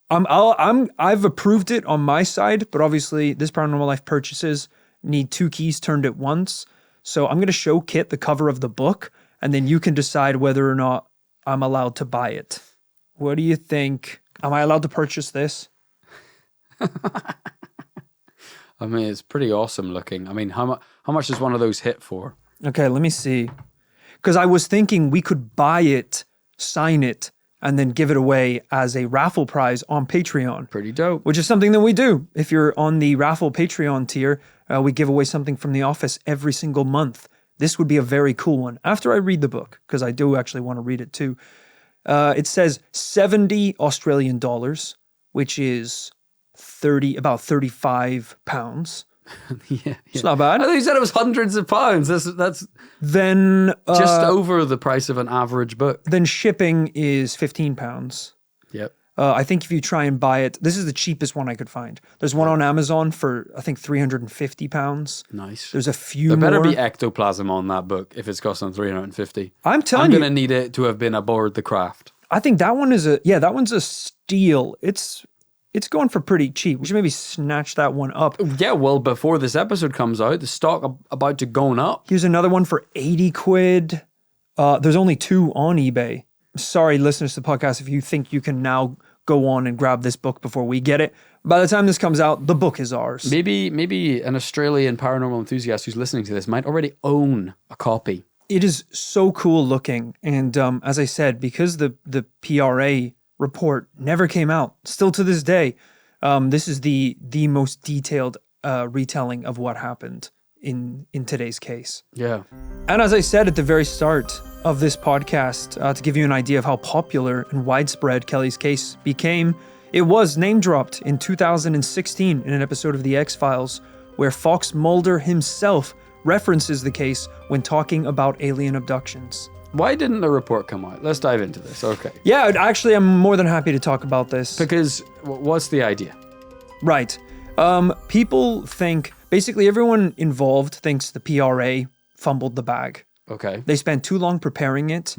I've approved it on my side, but obviously this Paranormal Life purchases need 2 keys turned at once. So I'm going to show Kit the cover of the book, and then you can decide whether or not I'm allowed to buy it. What do you think? Am I allowed to purchase this? I mean, it's pretty awesome looking. I mean, how much does one of those hit for? Okay, let me see. Because I was thinking we could buy it, sign it, and then give it away as a raffle prize on Patreon. Pretty dope. Which is something that we do. If you're on the raffle Patreon tier, we give away something from the office every single month. This would be a very cool one. After I read the book, because I do actually want to read it too. It says 70 Australian dollars, which is about 35 pounds. Yeah. It's not bad. I thought you said it was hundreds of pounds. That's Then just over the price of an average book. Then shipping is 15 pounds. Yep. I think if you try and buy it, this is the cheapest one I could find. There's one on Amazon for, I think, 350 pounds. Nice. There's a few There better more. be ectoplasm on that book if it's costing 350. I'm telling I'm you. going to need it to have been aboard the craft. I think that one is that one's a steal. It's going for pretty cheap. We should maybe snatch that one up. Yeah, well, before this episode comes out, the stock about to go up. Here's another one for 80 quid. There's only 2 on eBay. Sorry, listeners to the podcast, if you think you can now go on and grab this book before we get it. By the time this comes out, the book is ours. Maybe an Australian paranormal enthusiast who's listening to this might already own a copy. It is so cool looking. And as I said, because the PRA report never came out, still to this day, this is the most detailed retelling of what happened in today's case. Yeah. And as I said at the very start of this podcast, to give you an idea of how popular and widespread Kelly's case became, it was name dropped in 2016 in an episode of The X-Files where Fox Mulder himself references the case when talking about alien abductions. Why didn't the report come out? Let's dive into this. Okay. Yeah, actually, I'm more than happy to talk about this. Because what's the idea? Right. People think, basically everyone involved thinks the PRA fumbled the bag. Okay. They spent too long preparing it.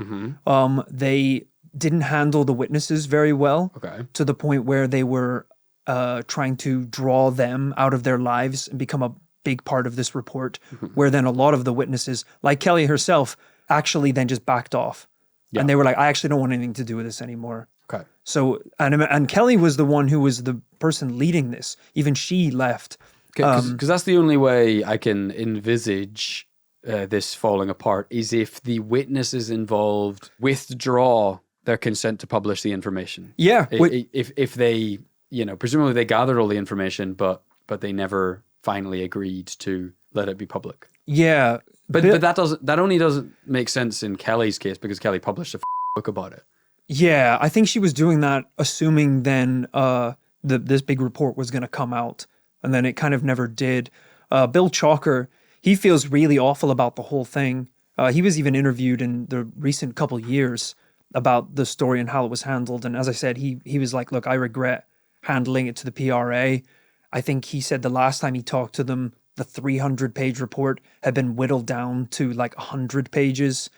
They didn't handle the witnesses very well. Okay. To the point where they were trying to draw them out of their lives and become a big part of this report, where then a lot of the witnesses, like Kelly herself, actually then just backed off. Yeah. And they were like, I actually don't want anything to do with this anymore. Okay. So, and Kelly was the one who was the person leading this. Even she left. Because that's the only way I can envisage this falling apart, is if the witnesses involved withdraw their consent to publish the information. Yeah. If they, presumably they gathered all the information, but they never finally agreed to let it be public. Yeah. But that only doesn't make sense in Kelly's case because Kelly published a book about it. Yeah, I think she was doing that assuming then this big report was going to come out, and then it kind of never did. Bill Chalker, he feels really awful about the whole thing. He was even interviewed in the recent couple years about the story and how it was handled. And as I said, he was like, look, I regret handling it to the PRA. I think he said the last time he talked to them, the 300-page report had been whittled down to like 100 pages.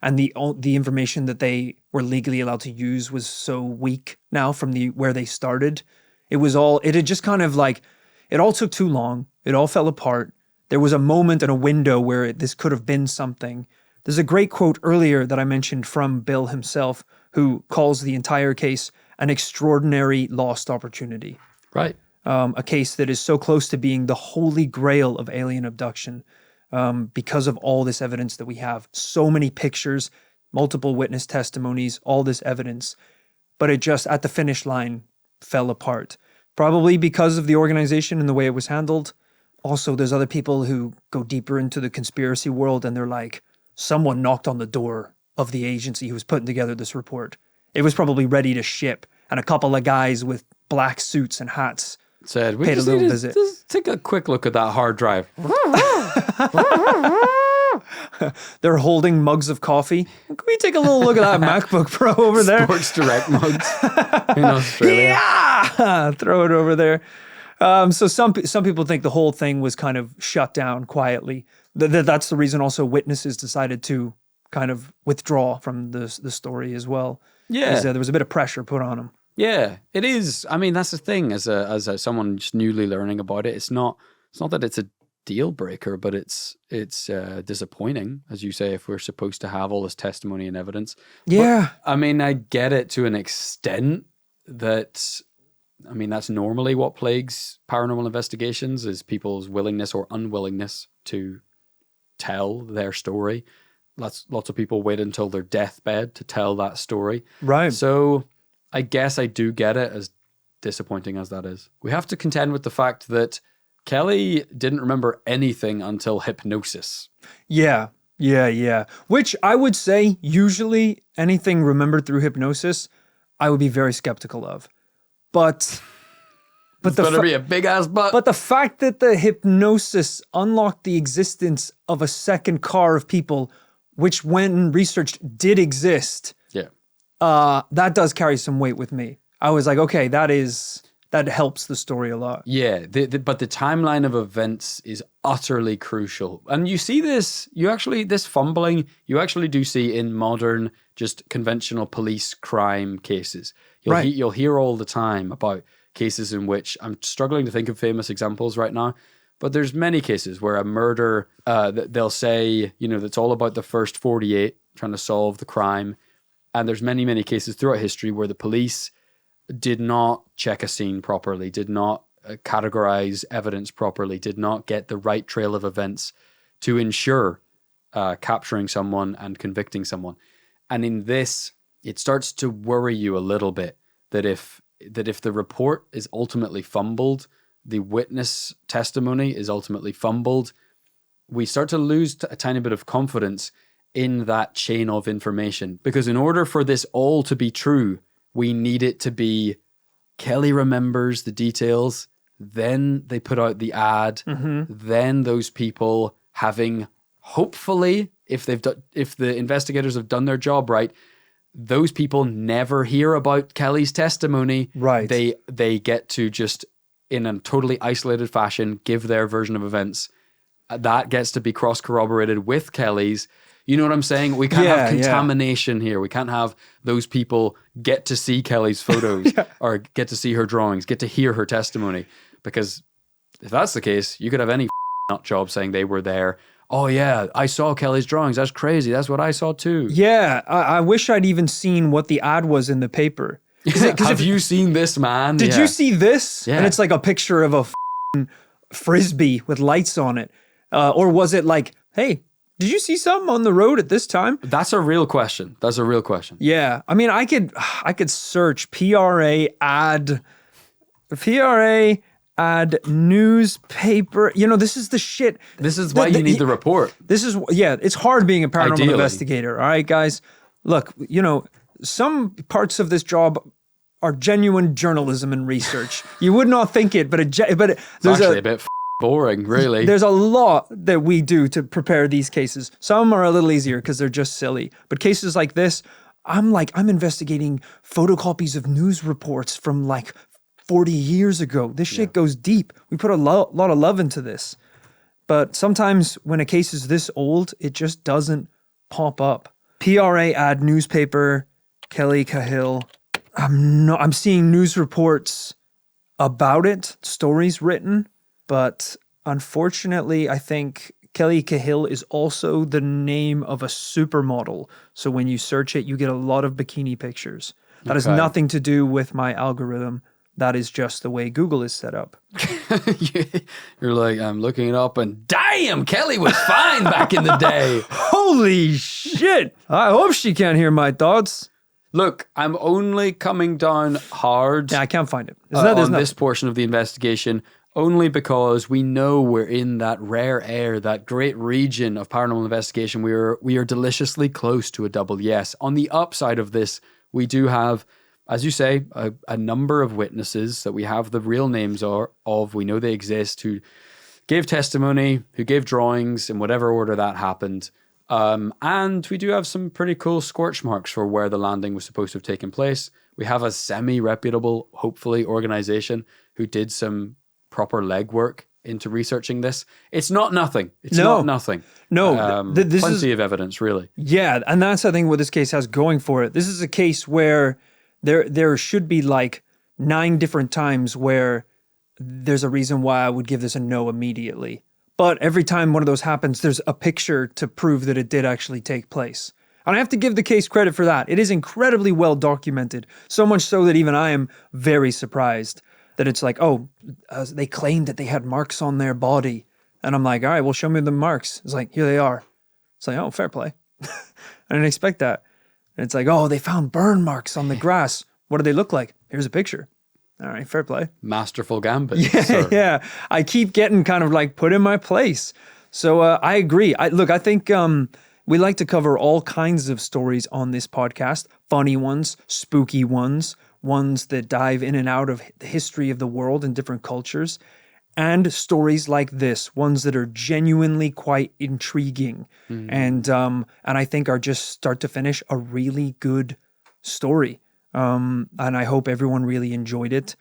And the information that they were legally allowed to use was so weak now from where they started. It had just kind of like, it all took too long. It all fell apart. There was a moment and a window where this could have been something. There's a great quote earlier that I mentioned from Bill himself, who calls the entire case an extraordinary lost opportunity. Right. A case that is so close to being the holy grail of alien abduction because of all this evidence that we have. So many pictures, multiple witness testimonies, all this evidence. But it just, at the finish line, fell apart. Probably because of the organization and the way it was handled. Also, there's other people who go deeper into the conspiracy world and they're like, someone knocked on the door of the agency who was putting together this report. It was probably ready to ship, and a couple of guys with black suits and hats said, we paid a just little need to visit. Just take a quick look at that hard drive. They're holding mugs of coffee. Can we take a little look at that MacBook Pro over there? Sports Direct mugs in Australia. Yeah! Throw it over there. So some people think the whole thing was kind of shut down quietly. That's the reason also witnesses decided to kind of withdraw from the story as well. Yeah. There was a bit of pressure put on them. Yeah, it is. I mean, that's the thing. As someone just newly learning about it, it's not that it's a deal breaker, but it's disappointing, as you say, if we're supposed to have all this testimony and evidence. Yeah. But, I mean, I get it to an extent that, I mean, that's normally what plagues paranormal investigations is people's willingness or unwillingness to tell their story. Lots of people wait until their deathbed to tell that story. Right. So I guess I do get it, as disappointing as that is. We have to contend with the fact that Kelly didn't remember anything until hypnosis. Yeah. Which I would say usually anything remembered through hypnosis, I would be very skeptical of. But it's going to be a big ass butt. But the fact that the hypnosis unlocked the existence of a second car of people, which when researched did exist, that does carry some weight with me. I was like, okay, that helps the story a lot. Yeah, but the timeline of events is utterly crucial. And you see this, this fumbling, you actually do see in modern, just conventional police crime cases. You'll hear all the time about cases in which, I'm struggling to think of famous examples right now, but there's many cases where a murder, they'll say, that's all about the first 48, trying to solve the crime. And there's many, many cases throughout history where the police did not check a scene properly, did not categorize evidence properly, did not get the right trail of events to ensure capturing someone and convicting someone. And in this, it starts to worry you a little bit that if the report is ultimately fumbled, the witness testimony is ultimately fumbled, we start to lose a tiny bit of confidence in that chain of information. Because in order for this all to be true, we need it to be Kelly remembers the details, then they put out the ad, then those people having, hopefully, if the investigators have done their job right, those people never hear about Kelly's testimony. Right. They get to just, in a totally isolated fashion, give their version of events. That gets to be cross-corroborated with Kelly's. You know what I'm saying? We can't have contamination here. We can't have those people get to see Kelly's photos or get to see her drawings, get to hear her testimony. Because if that's the case, you could have any nut job saying they were there. Oh yeah, I saw Kelly's drawings. That's crazy. That's what I saw too. Yeah, I wish I'd even seen what the ad was in the paper. Have you seen this, man? Did you see this? Yeah. And it's like a picture of a frisbee with lights on it. Or was it like, hey, did you see something on the road at this time? That's a real question. Yeah. I mean, I could search PRA ad newspaper. This is the shit. This is why you need the report. It's hard being a paranormal Ideally. investigator. All right, guys. Look, some parts of this job are genuine journalism and research. You would not think it, but It's there's actually a bit boring, really. There's a lot that we do to prepare these cases. Some are a little easier because they're just silly. But cases like this, I'm investigating photocopies of news reports from like 40 years ago. This shit goes deep. We put a lot of love into this. But sometimes when a case is this old, it just doesn't pop up. PRA ad newspaper, Kelly Cahill. I'm seeing news reports about it, stories written, but unfortunately, I think Kelly Cahill is also the name of a supermodel. So when you search it, you get a lot of bikini pictures. That has nothing to do with my algorithm. That is just the way Google is set up. You're like, I'm looking it up and damn, Kelly was fine back in the day. Holy shit. I hope she can't hear my thoughts. Look, I'm only coming down hard Yeah, I can't find it. on this portion of the investigation only because we know we're in that rare air, that great region of paranormal investigation. We are deliciously close to a double yes. On the upside of this, we do have, as you say, a number of witnesses that we have the real names of. We know they exist, who gave testimony, who gave drawings in whatever order that happened. And we do have some pretty cool scorch marks for where the landing was supposed to have taken place. We have a semi-reputable, hopefully, organization who did some proper legwork into researching this. It's not nothing. No. This plenty of evidence, really. Yeah, and that's, I think, what this case has going for it. This is a case where there should be like 9 different times where there's a reason why I would give this a no immediately. But every time one of those happens, there's a picture to prove that it did actually take place. And I have to give the case credit for that. It is incredibly well documented, so much so that even I am very surprised that it's like, they claimed that they had marks on their body. And I'm like, all right, well, show me the marks. It's like, here they are. It's like, oh, fair play. I didn't expect that. And it's like, oh, they found burn marks on the grass. What do they look like? Here's a picture. All right, fair play. Masterful gambit. Yeah. I keep getting kind of like put in my place. So I agree. I think we like to cover all kinds of stories on this podcast. Funny ones, spooky ones that dive in and out of the history of the world and different cultures. And stories like this, ones that are genuinely quite intriguing. And I think are just start to finish a really good story. And I hope everyone really enjoyed it.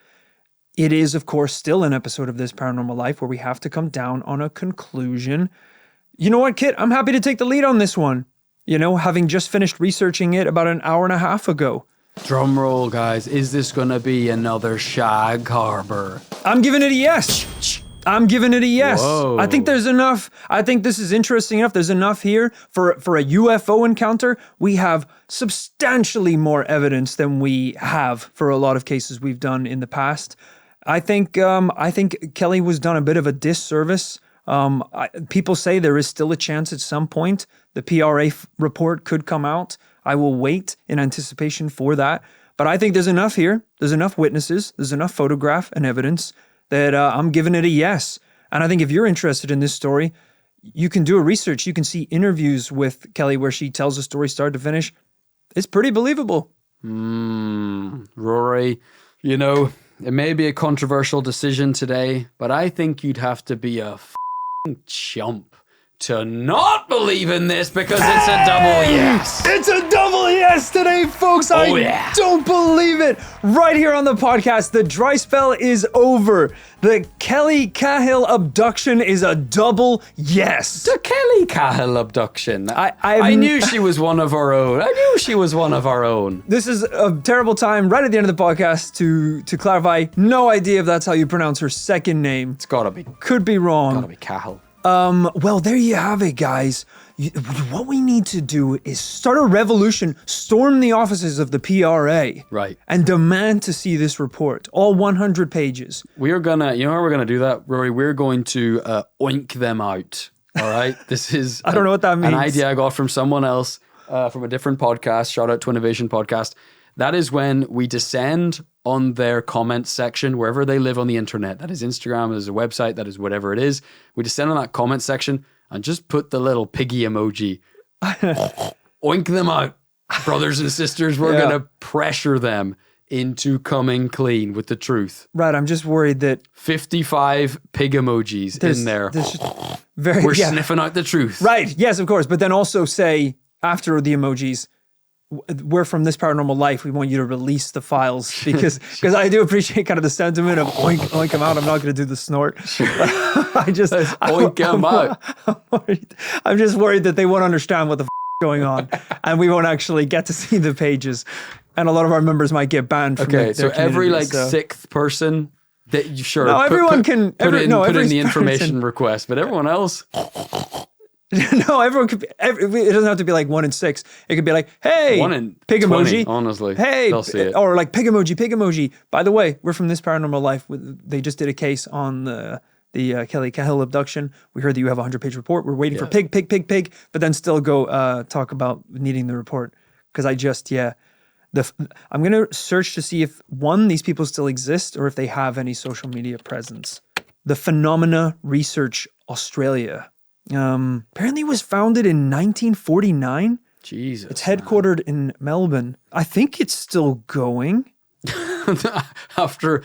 It is, of course, still an episode of This Paranormal Life where we have to come down on a conclusion. You know what, Kit? I'm happy to take the lead on this one. You know, having just finished researching it about an hour and a half ago. Drum roll, guys. Is this going to be another Shag Harbor? I'm giving it a yes. Whoa. I think there's enough. I think this is interesting enough. There's enough here for a UFO encounter. We have substantially more evidence than we have for a lot of cases we've done in the past. I think Kelly was done a bit of a disservice. People say there is still a chance at some point the PRA report could come out. I will wait in anticipation for that. But I think there's enough here. There's enough witnesses. There's enough photograph and evidence that I'm giving it a yes. And I think if you're interested in this story, you can do a research. You can see interviews with Kelly where she tells the story start to finish. It's pretty believable. Rory, you know, it may be a controversial decision today, but I think you'd have to be a f***ing chump to not believe in this because it's a double yes. It's a double yes today, folks. I don't believe it. Right here on the podcast, the dry spell is over. The Kelly Cahill abduction is a double yes. The Kelly Cahill abduction. I knew she was one of our own. This is a terrible time right at the end of the podcast to clarify. No idea if that's how you pronounce her second name. It's gotta be. Could be wrong. Gotta be Cahill. Well, there you have it, guys. What we need to do is start a revolution, storm the offices of the PRA. Right. And demand to see this report, all 100 pages. We are gonna, you know how we're gonna do that, Rory? We're going to oink them out, all right? This is I don't know what that means. An idea I got from someone else, from a different podcast, shout out Twinnovation Podcast. That is when we descend on their comments section, wherever they live on the internet. That is Instagram, that is a website, that is whatever it is. We descend on that comment section and just put the little piggy emoji. Oink them out. Brothers and sisters, we're going to pressure them into coming clean with the truth. Right. I'm just worried that 55 pig emojis in there. We're sniffing out the truth. Right. Yes, of course. But then also say after the emojis, we're from this paranormal life. We want you to release the files because I do appreciate kind of the sentiment of oink, oink them out. I'm not going to do the snort. Oink them out. I'm just worried that they won't understand what the going on and we won't actually get to see the pages. And a lot of our members might get banned from their so every community, sixth person that you No, everyone can put in the person. information request, but everyone else. No, everyone could be, it doesn't have to be like 1 in 6. It could be like, hey, 1 in pig 20, emoji. honestly. Hey, they'll see it. Or like pig emoji. By the way, we're from this paranormal life. They just did a case on the Cahill abduction. We heard that you have a 100-page report. We're waiting for pig, but then still go talk about needing the report. Because I'm going to search to see if, one, these people still exist or if they have any social media presence. The Phenomena Research Australia. Apparently was founded in 1949. Jesus. It's headquartered in Melbourne. I think it's still going. After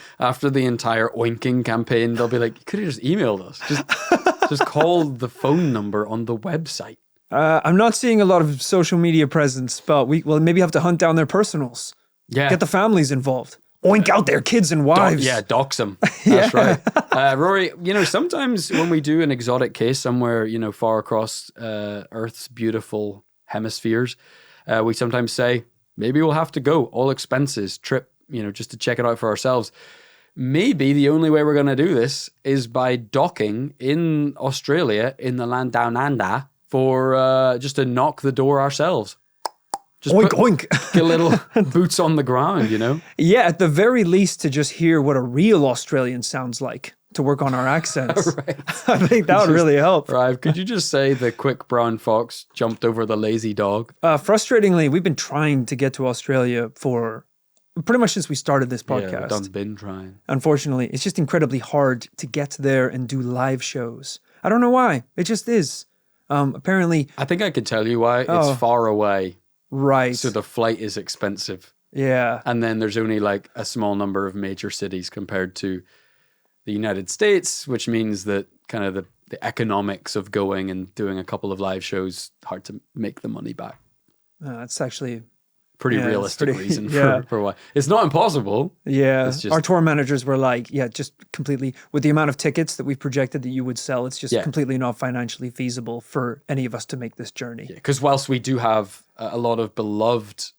the entire oinking campaign, they'll be like, you could have just emailed us. Just call the phone number on the website. I'm not seeing a lot of social media presence, but we'll maybe have to hunt down their personals. Yeah. Get the families involved. Oink out their kids and wives. Dox them. That's right. Rory, sometimes when we do an exotic case somewhere, far across Earth's beautiful hemispheres, we sometimes say, maybe we'll have to go, all expenses, trip, just to check it out for ourselves. Maybe the only way we're going to do this is by docking in Australia, in the land down under, for just to knock the door ourselves. Just oink. Get a little boots on the ground, Yeah, at the very least to just hear what a real Australian sounds like, to work on our accents. Right. I think that would really help. Right. Could you just say the quick brown fox jumped over the lazy dog? Frustratingly, we've been trying to get to Australia for pretty much since we started this podcast. Yeah, we've done been trying. Unfortunately, it's just incredibly hard to get there and do live shows. I don't know why. It just is. Apparently... I think I could tell you why. It's far away. Right. So the flight is expensive. Yeah. And then there's only like a small number of major cities compared to the United States, which means that kind of the economics of going and doing a couple of live shows, hard to make the money back. That's actually... Pretty realistic reason for why. It's not impossible. Yeah. It's just, our tour managers were like, just completely, with the amount of tickets that we've projected that you would sell, it's just completely not financially feasible for any of us to make this journey. Because whilst we do have a lot of beloved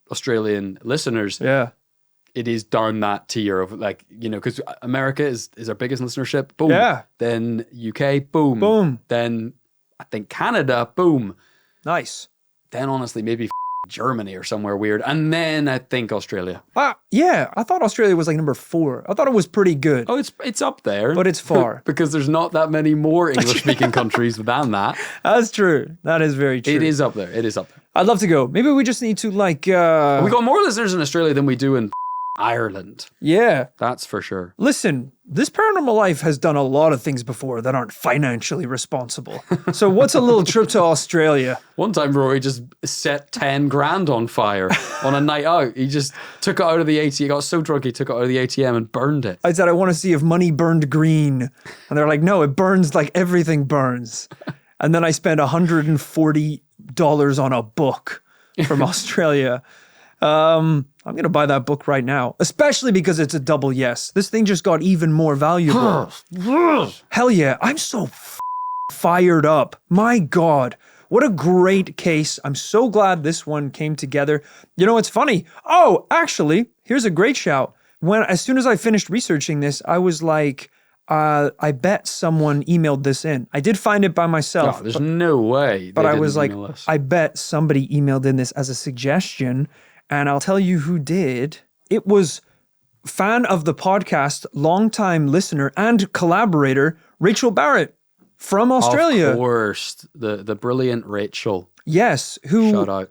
Australian listeners, it is down that tier of because America is our biggest listenership. Boom. Yeah. Then UK, boom. Boom. Then I think Canada, boom. Nice. Then honestly, maybe Germany or somewhere weird. And then I think Australia. I thought Australia was like number 4. I thought it was pretty good. Oh, it's up there. But it's far. Because there's not that many more English-speaking countries than that. That's true. That is very true. It is up there. I'd love to go. Maybe we just need to we got more listeners in Australia than we do in Ireland. Yeah. That's for sure. Listen, this paranormal life has done a lot of things before that aren't financially responsible. So what's a little trip to Australia? One time Rory just set 10 grand on fire on a night out. He just took it out of the ATM. He got so drunk he took it out of the ATM and burned it. I said, I want to see if money burned green. And they're like, no, it burns like everything burns. And then I spent $140 on a book from Australia. I'm going to buy that book right now, especially because it's a double yes. This thing just got even more valuable. Hell yeah. I'm so fired up. My God. What a great case. I'm so glad this one came together. It's funny. Oh, actually, here's a great shout. As soon as I finished researching this, I was like, I bet someone emailed this in. I did find it by myself. No, there's no way. But I was like, I bet somebody emailed in this as a suggestion. And I'll tell you who did. It was fan of the podcast, longtime listener and collaborator, Rachel Barrett from Australia. Of course, the brilliant Rachel. Yes, Shout out.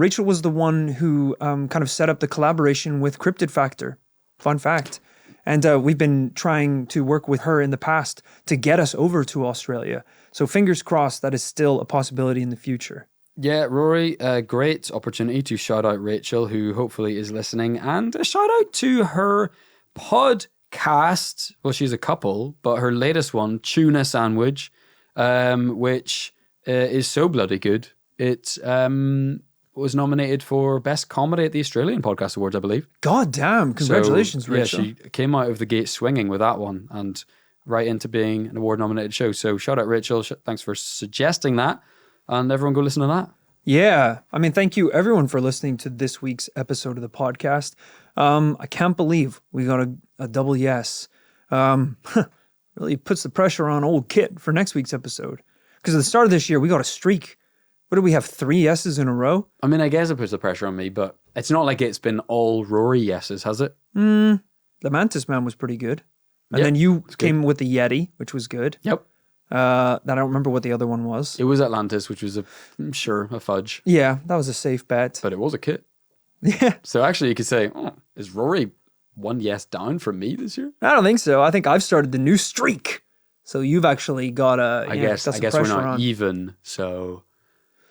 Rachel was the one who kind of set up the collaboration with Cryptid Factor. Fun fact. And we've been trying to work with her in the past to get us over to Australia. So fingers crossed that is still a possibility in the future. Yeah, Rory, a great opportunity to shout out Rachel, who hopefully is listening, and a shout out to her podcast. Well, she's a couple, but her latest one, Tuna Sandwich, which is so bloody good. It was nominated for Best Comedy at the Australian Podcast Awards, I believe. God damn. Congratulations, Rachel. Yeah, she came out of the gate swinging with that one and right into being an award-nominated show. So shout out, Rachel. Thanks for suggesting that. And everyone go listen to that. Yeah. I mean, thank you, everyone, for listening to this week's episode of the podcast. I can't believe we got a double yes. Really puts the pressure on old Kit for next week's episode. Because at the start of this year, we got a streak. What did we have, 3 yeses in a row? I mean, I guess it puts the pressure on me, but it's not like it's been all Rory yeses, has it? The Mantis Man was pretty good. And then you came with the Yeti, which was good. Yep. I don't remember what the other one was. It was Atlantis, which was a fudge. Yeah, that was a safe bet. But it was a Kit. Yeah. So actually you could say, is Rory 1 yes down from me this year? I don't think so. I think I've started the new streak. So you've actually got I guess we're not even, so...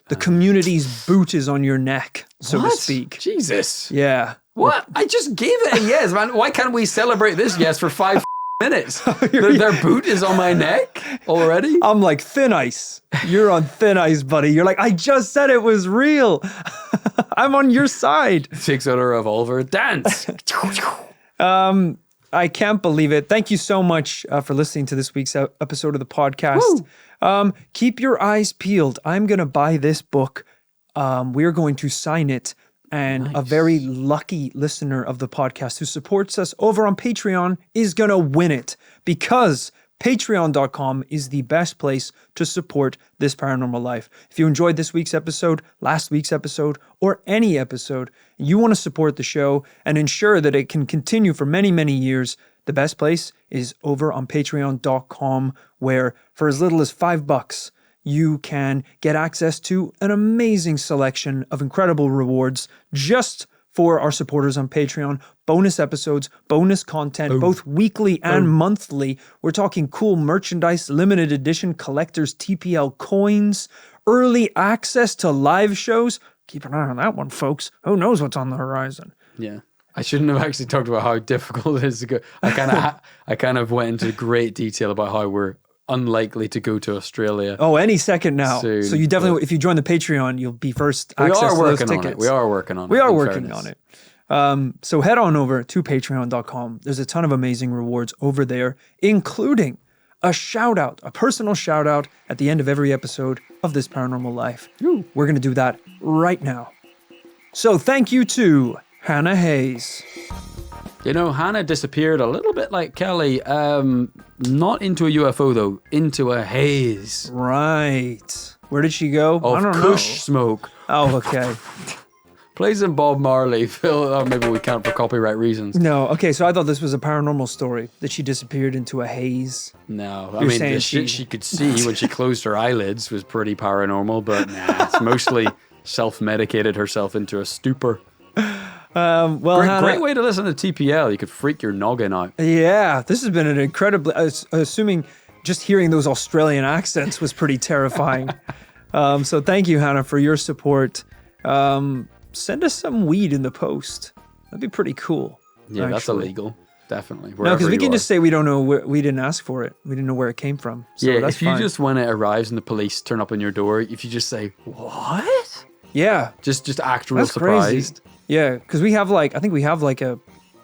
The community's boot is on your neck, so to speak. Jesus. Yeah. What? I just gave it a yes, man. Why can't we celebrate this yes for 5 minutes? Their boot is on my neck already? I'm like thin ice. You're on thin ice, buddy. You're like, I just said it was real. I'm on your side. Takes out a revolver. Dance. I can't believe it. Thank you so much for listening to this week's episode of the podcast. Keep your eyes peeled. I'm going to buy this book. We're going to sign it. And a very lucky listener of the podcast who supports us over on Patreon is going to win it, because Patreon.com is the best place to support this paranormal life. If you enjoyed this week's episode, last week's episode, or any episode, and you want to support the show and ensure that it can continue for many, many years, the best place is over on Patreon.com, where for as little as $5, you can get access to an amazing selection of incredible rewards just for our supporters on Patreon. Bonus episodes, bonus content, both weekly and monthly. We're talking cool merchandise, limited edition collectors, TPL coins, early access to live shows. Keep an eye on that one, folks. Who knows what's on the horizon? Yeah. I shouldn't have actually talked about how difficult it is to go. I kind of went into great detail about how we're unlikely to go to Australia. Oh, any second now. Soon, so you definitely, if you join the Patreon, you'll be first access to those tickets. We are working on it. We are working on it. So head on over to patreon.com. There's a ton of amazing rewards over there, including a shout out, a personal shout out at the end of every episode of This Paranormal Life. We're going to do that right now. So thank you to Hannah Hayes. You know, Hannah disappeared a little bit like Kelly. Not into a UFO, though. Into a haze. Right. Where did she go? I don't know. Kush smoke. Oh, okay. Play some Bob Marley. Phil, maybe we can't for copyright reasons. No. Okay, so I thought this was a paranormal story, that she disappeared into a haze. No. I mean, the shit she could see when she closed her eyelids was pretty paranormal, but nah, it's mostly self-medicated herself into a stupor. Well, Hannah, great way to listen to TPL. You could freak your noggin out. Yeah, this has been an incredibly, assuming just hearing those Australian accents was pretty terrifying. So thank you, Hannah, for your support. Send us some weed in the post. That'd be pretty cool. Yeah, actually. That's illegal. Definitely. No, because we can just say we don't know, we didn't ask for it. We didn't know where it came from. So yeah, that's if you fine. just, when it arrives and the police turn up on your door, if you just say, what? Yeah. Just act real That's surprised. Crazy. Yeah, because we have I think we have an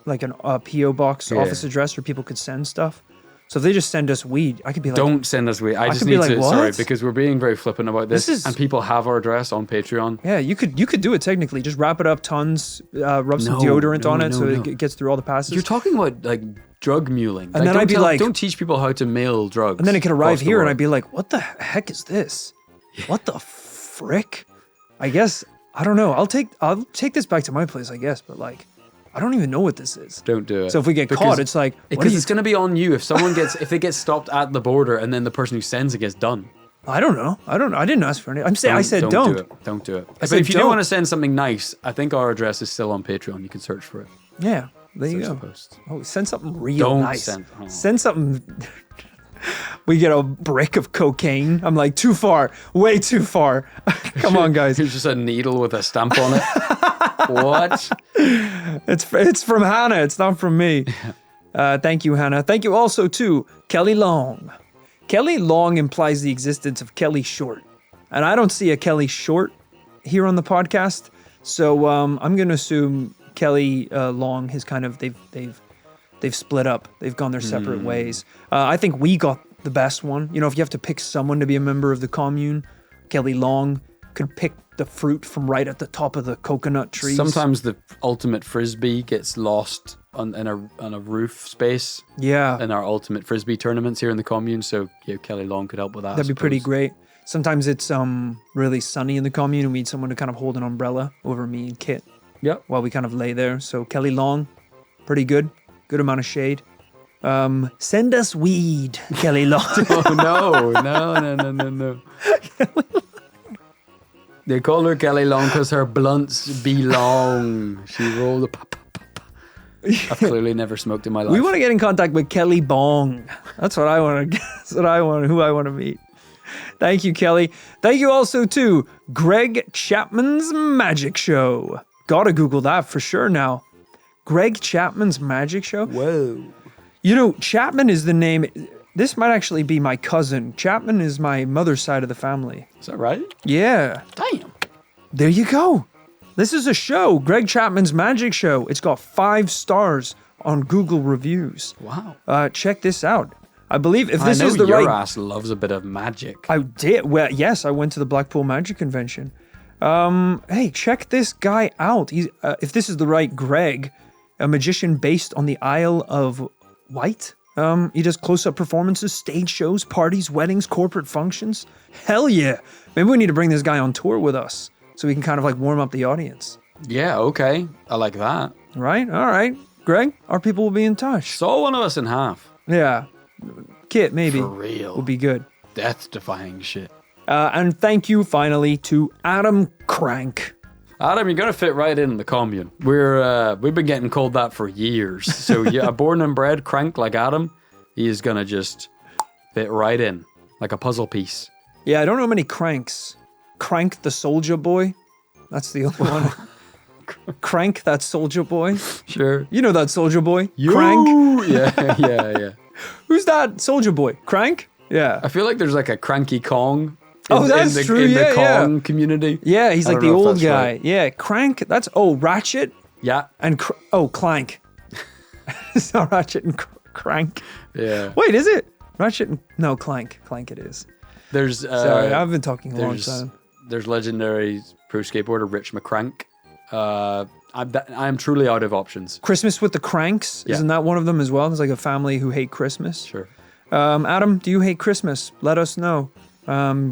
PO box office address where people could send stuff. So if they just send us weed, I could be like, don't send us weed. I just could need be like, to, what? sorry, because we're being very flippant about this, and people have our address on Patreon. Yeah, you could do it technically. Just wrap it up tons, rub some deodorant on it so it gets through all the passes. You're talking about like drug muling. And then I'd be like, don't teach people how to take drugs. And then it could arrive here and I'd be like, what the heck is this? What the frick? I guess, I don't know. I'll take this back to my place, I guess, but I don't even know what this is. Don't do it. So if we get caught, it's like, because it's going to be on you if they get stopped at the border and then the person who sends it gets done. I don't know. I didn't ask for anything. I said don't. Don't do it. But if you do want to send something nice, I think our address is still on Patreon. You can search for it. Yeah, there you go. Post. Oh, send something real nice. Send something. We get a brick of cocaine. I'm like, too far, way too far. Come on, guys. Here's just a needle with a stamp on it. What? It's from Hannah. It's not from me. Thank you, Hannah. Thank you also to Kelly Long. Kelly Long implies the existence of Kelly Short, and I don't see a Kelly Short here on the podcast. So I'm going to assume Kelly Long has kind of they've split up. They've gone their separate ways. I think we got the best one. You know, if you have to pick someone to be a member of the commune, Kelly Long could pick the fruit from right at the top of the coconut trees. Sometimes the ultimate frisbee gets lost on a roof space. Yeah. In our ultimate frisbee tournaments here in the commune. So yeah, Kelly Long could help with that. That'd be pretty great. Sometimes it's really sunny in the commune and we need someone to kind of hold an umbrella over me and Kit. Yep. While we kind of lay there. So Kelly Long, pretty good. Good amount of shade. Send us weed, Kelly Long. Oh, no. They call her Kelly Long because her blunts be long. She rolled a pop. I've clearly never smoked in my life. We want to get in contact with Kelly Bong. That's what I want to. That's what I want. Who I want to meet. Thank you, Kelly. Thank you also to Greg Chapman's Magic Show. Gotta Google that for sure now. Greg Chapman's Magic Show. Whoa. You know, Chapman is the name. This might actually be my cousin. Chapman is my mother's side of the family. Is that right? Yeah. Damn. There you go. This is a show, Greg Chapman's Magic Show. It's got 5 stars on Google reviews. Wow. Check this out. I believe if this is the your right... ass loves a bit of magic. I did. Well, yes, I went to the Blackpool Magic Convention. Hey, check this guy out. He's if this is the right Greg, a magician based on the Isle of Wight. He does close-up performances, stage shows, parties, weddings, corporate functions. Hell yeah. Maybe we need to bring this guy on tour with us so we can kind of like warm up the audience. Yeah, okay. I like that. Right? All right. Greg, our people will be in touch. Saw one of us in half. Yeah. Kit, maybe. For real. Would be good. Death-defying shit. And thank you finally to Adam Crank. Adam, you're gonna fit right in the commune. We've been getting called that for years. So yeah, born and bred crank like Adam, he is gonna just fit right in like a puzzle piece. Yeah, I don't know many cranks. Crank the Soldier Boy. That's the other one. Crank that Soldier Boy. Sure. You know that Soldier Boy. Crank. Yeah. Who's that Soldier Boy? Crank? Yeah. I feel like there's like a Cranky Kong. That's true. In the Kong community. Yeah, he's like the old guy. Right. Yeah, Crank. That's Ratchet. Yeah. And Clank. It's not Ratchet and Crank. Yeah. Wait, is it Ratchet and no Clank? Clank it is. There's sorry, I've been talking a long time. There's legendary pro skateboarder Rich McCrank. I'm truly out of options. Christmas with the Cranks, isn't that one of them as well? There's like a family who hate Christmas. Sure. Adam, do you hate Christmas? Let us know.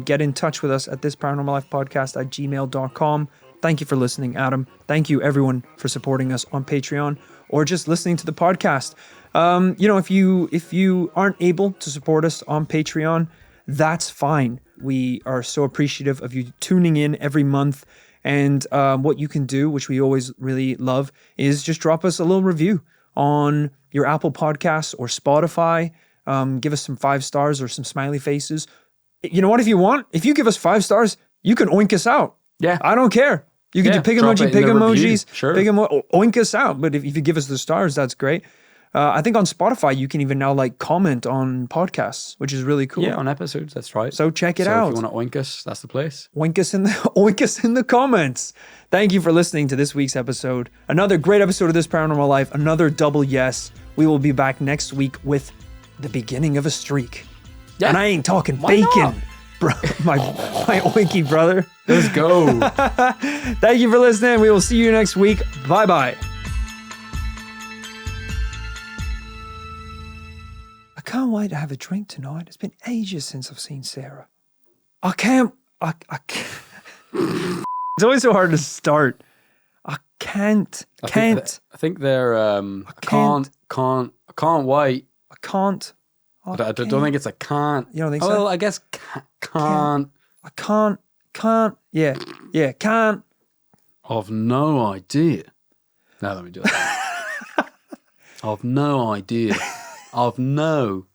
Get in touch with us at thisparanormallifepodcast@gmail.com. Thank you for listening, Adam. Thank you, everyone, for supporting us on Patreon or just listening to the podcast. If you aren't able to support us on Patreon, that's fine. We are so appreciative of you tuning in every month. And what you can do, which we always really love, is just drop us a little review on your Apple Podcasts or Spotify. Give us some 5 stars or some smiley faces. You know what? If you give us 5 stars, you can oink us out. Yeah. I don't care. You can do pig emojis, sure. Oink us out. But if you give us the stars, that's great. I think on Spotify, you can even now like comment on podcasts, which is really cool. Yeah, on episodes, that's right. So check it out. If you want to oink us, that's the place. Oink us in the comments. Thank you for listening to this week's episode. Another great episode of This Paranormal Life. Another double yes. We will be back next week with the beginning of a streak. Yeah. And I ain't talking bacon, bro. My oinky brother. Let's go. Thank you for listening. We will see you next week. Bye-bye. I can't wait to have a drink tonight. It's been ages since I've seen Sarah. I can't. It's always so hard to start. I can't. I think they're I can't wait. I can't. I don't think it's a can't. You don't think so? Well, I guess can't. I can't. Yeah, can't. I've no idea. No, let me do it. I've no idea. I've no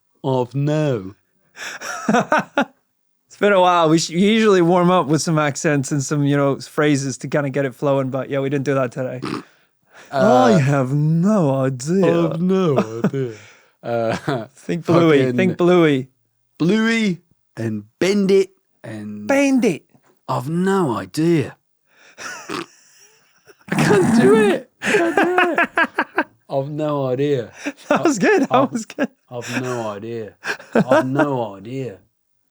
It's been a while. We usually warm up with some accents and some, phrases to kind of get it flowing. But yeah, we didn't do that today. I have no idea. No idea. Think Bluey. Think Bluey. Bluey and Bend and Bandit. I've no idea. I can't do it. I've no idea. That was good. That was good. I've no idea. I've no idea.